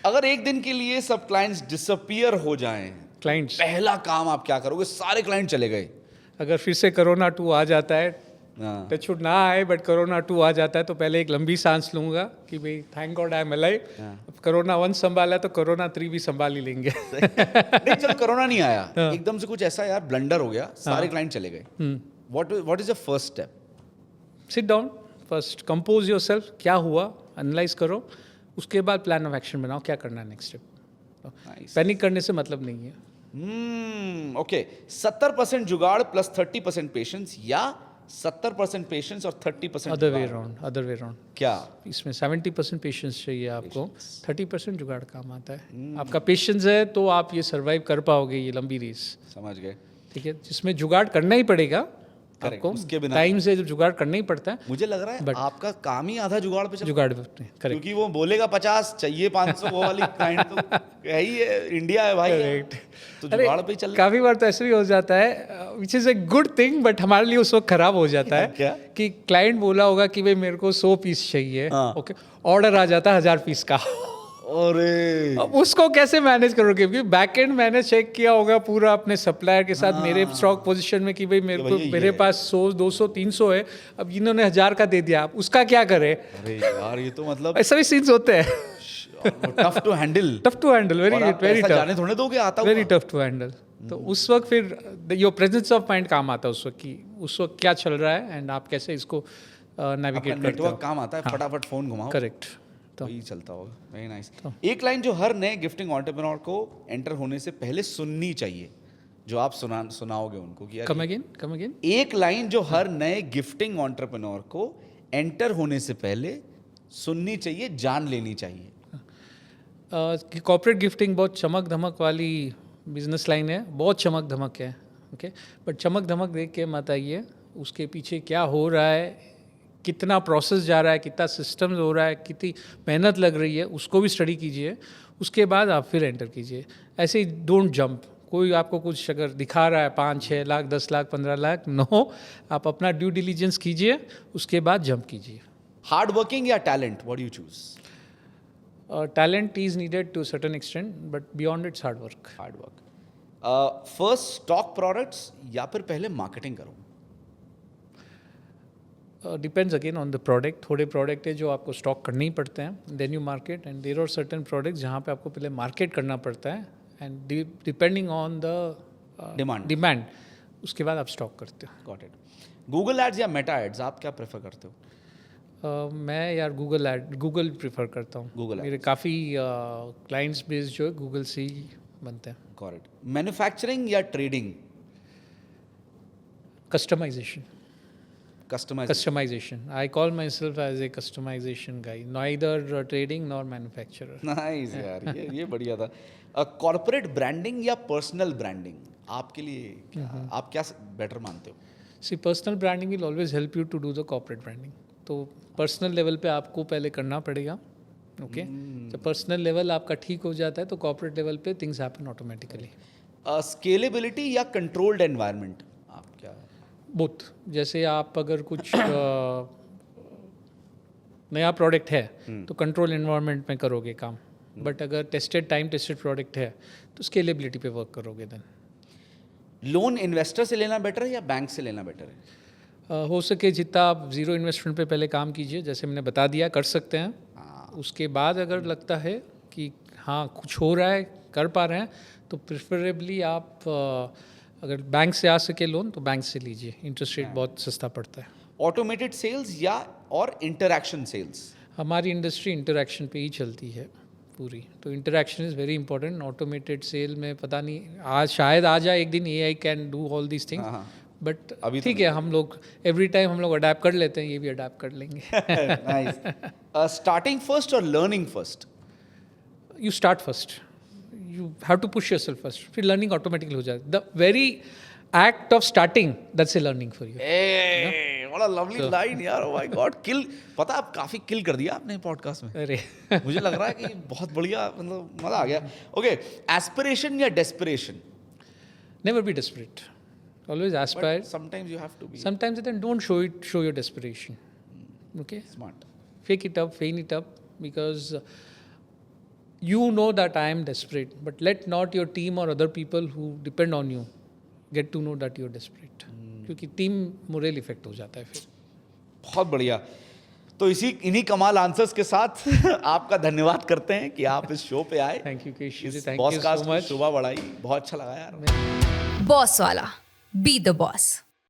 S2: अगर एक दिन के लिए सब क्लाइंट्स डिसअपीयर हो जाएं,
S1: क्लाइंट्स,
S2: पहला काम आप क्या करोगे? सारे क्लाइंट चले गए।
S1: अगर फिर से कोरोना 2 आ जाता है,
S2: हाँ।
S1: टचवुड ना आए बट कोरोना 2 आ जाता है, तो पहले एक लंबी सांस लूंगा कि भाई thank God I am alive. अब कोरोना 1 संभाला तो कोरोना 3 भी संभाल ही लेंगे।
S2: नहीं, चलो कोरोना नहीं आया, एकदम से कुछ ऐसा यार ब्लंडर हो गया, सारे क्लाइंट चले गए। What is the first step?
S1: Sit down, first compose yourself, क्या हुआ एनालाइज करो, उसके बाद प्लान ऑफ एक्शन बनाओ, क्या करना है नेक्स्ट स्टेप। पैनिक करने से मतलब नहीं है।
S2: ओके। 70% जुगाड़ प्लस 30% पेशेंस, या 70% पेशेंस और 30%
S1: अदर वे राउंड।
S2: क्या?
S1: इसमें 70% पेशेंस चाहिए आपको, 30% जुगाड़ काम आता है। आपका पेशेंस है तो आप ये सर्वाइव कर पाओगे, ये लंबी रेस,
S2: समझ गए।
S1: ठीक है, जिसमें जुगाड़ करना ही पड़ेगा
S2: Correct,
S1: आपको,
S2: उसके बिना
S1: टाइम से जब जुगाड़ करना ही पड़ता है।
S2: मुझे लग रहा है आपका काम ही आधा जुगाड़ पे चल,
S1: जुगाड़ करेक्ट,
S2: क्योंकि वो बोलेगा 50 चाहिए 500, वो वाली क्लाइंट तो है ही है, इंडिया है भाई।
S1: करेक्ट।
S2: तो जुगाड़ पे ही चल।
S1: काफी बार तो ऐसे भी हो जाता है, which is a good thing, but हमारे लिए उस वक्त खराब हो जाता है
S2: क्या?
S1: कि क्लाइंट बोला होगा कि भाई मेरे को 100 पीस चाहिए,
S2: हाँ।
S1: ओके, ऑर्डर आ जाता है 1000 पीस का।
S2: अरे
S1: अब उसको कैसे मैनेज करोगे? क्योंकि बैक एंड मैंने चेक किया होगा पूरा अपने सप्लायर के साथ, मेरे स्टॉक पोजीशन में कि भाई मेरे को, मेरे पास 100 200 300 है, अब इन्होंने 1000 का दे दिया, आप उसका क्या करें?
S2: अरे यार, ये तो मतलब
S1: ऐसा भी सीन्स होते हैं।
S2: Tough to handle.
S1: Tough to handle, very very
S2: जाने
S1: टफ,
S2: थोड़े दोगे आता
S1: वेरी
S2: हुआ।
S1: Tough to handle. तो उस वक्त फिर योर प्रेजेंस ऑफ माइंड काम आता है उस वक्त, कि उस वक्त क्या चल रहा है एंड आप कैसे इसको नेविगेट करते
S2: नेटवर्क
S1: हो।
S2: काम आता है, फटाफट फोन घुमाओ,
S1: करेक्ट। तो
S2: वही चलता होगा। Very nice. एक लाइन जो हर नए गिफ्टिंग एंटरप्रेन्योर को एंटर होने से पहले सुननी चाहिए, जो आप सुनाओगे उनको कि यार
S1: कम अगेन।
S2: एक लाइन जो हर नए गिफ्टिंग एंटरप्रेन्योर को एंटर होने से पहले सुननी चाहिए, जान लेनी चाहिए।
S1: कि कॉर्पोरेट गिफ्टिंग बहुत चमक धमक वाली बिजनेस लाइन है, बहुत चमक धमक है, ओके, बट चमक धमक देख के मत आइए, उसके पीछे क्या हो रहा है, कितना प्रोसेस जा रहा है, कितना सिस्टम्स हो रहा है, कितनी मेहनत लग रही है, उसको भी स्टडी कीजिए, उसके बाद आप फिर एंटर कीजिए। ऐसे ही डोंट जंप। कोई आपको कुछ अगर दिखा रहा है 5-6 लाख 10 लाख 15 लाख, नो, आप अपना ड्यू डिलीजेंस कीजिए, उसके बाद जंप कीजिए।
S2: हार्ड वर्किंग या talent, what do you choose?
S1: Talent is needed to certain extent, but beyond it's hard work.
S2: Hard work. First stock products या फिर पहले मार्केटिंग करूँ?
S1: Depends again on the product. थोड़े प्रोडक्ट है जो आपको स्टॉक करने ही पड़ते हैं, then you market, and there are certain products जहाँ पे आपको पहले मार्केट करना पड़ता है, and depending on the demand उसके बाद आप स्टॉक करते हो।
S2: Got it. गूगल एड्स या मेटा एड्स, आप क्या प्रेफर करते हो?
S1: मैं यार गूगल प्रेफर करता हूँ।
S2: Google
S1: मेरे काफ़ी क्लाइंट्स बेस जो है गूगल से ही बनते हैं।
S2: करेक्ट। मैन्युफैक्चरिंग या trading?
S1: Customization
S2: customize.
S1: customization. I call myself as a customization guy, neither trading nor manufacturer.
S2: Nice यार, ये बढ़िया था। कॉर्पोरेट ब्रांडिंग या पर्सनल ब्रांडिंग आपके लिए क्या, आप क्या बेटर मानते हो?
S1: See, personal branding will always help you to do the corporate branding. तो पर्सनल लेवल पे आपको पहले करना पड़ेगा, ओके? जब पर्सनल लेवल आपका ठीक हो जाता है तो कॉर्पोरेट लेवल पे थिंग्स हैपन ऑटोमेटिकली।
S2: स्केलेबिलिटी या कंट्रोल्ड एनवायरनमेंट, आप क्या?
S1: बोथ। जैसे आप अगर कुछ नया प्रोडक्ट है तो कंट्रोल एनवायरनमेंट में करोगे काम, बट अगर टाइम टेस्टेड प्रोडक्ट है तो स्केलेबिलिटी पे वर्क करोगे देन।
S2: लोन इन्वेस्टर से लेना बेटर है या बैंक से लेना बेटर है?
S1: हो सके जितना आप ज़ीरो इन्वेस्टमेंट पे पहले काम कीजिए, जैसे मैंने बता दिया कर सकते हैं। उसके बाद अगर लगता है कि हाँ कुछ हो रहा है, कर पा रहे हैं, तो प्रेफरेबली आप अगर बैंक से आ सके लोन तो बैंक से लीजिए, इंटरेस्ट रेट बहुत सस्ता पड़ता है।
S2: ऑटोमेटेड सेल्स या और इंटरैक्शन सेल्स?
S1: हमारी इंडस्ट्री इंटरैक्शन पे ही चलती है पूरी, तो interaction is very important. Automated sale में पता नहीं, आज शायद आ जाए एक दिन AI can do all these things, but
S2: अभी
S1: ठीक है, हम लोग एवरी टाइम हम लोग अडेप्ट कर लेते हैं, ये भी अडेप्ट कर लेंगे।
S2: नाइस। स्टार्टिंग फर्स्ट और learning first?
S1: You start first, you have to push yourself first, फिर लर्निंग ऑटोमेटिकली हो जाए। The very act of starting that's a learning for you.
S2: What a lovely line यार, oh my God, किल। पता आप काफी किल कर दिया आपने पॉडकास्ट में।
S1: अरे
S2: मुझे लग रहा है कि बहुत बढ़िया, मतलब मजा आ गया। ओके, एस्पिरेशन या desperation?
S1: Never be desperate, always aspire.
S2: Sometimes you have to be.
S1: Sometimes then don't show your desperation. Okay?
S2: Smart.
S1: Fake it up, feign it up, because you know that I am desperate, but let not your team or other people who depend on you get to know that you're desperate. क्योंकि team moral effect हो जाता है फिर।
S2: बहुत बढ़िया। तो इन्हीं कमाल आंसर्स के साथ आपका धन्यवाद करते हैं कि आप इस शो पे आए।
S1: Thank you Keshi ji, thank you
S2: podcast
S1: so
S2: की
S1: मच।
S2: शोभा बढ़ाई, बहुत अच्छा लगा यार।
S3: बॉस वाला, बी द बॉस।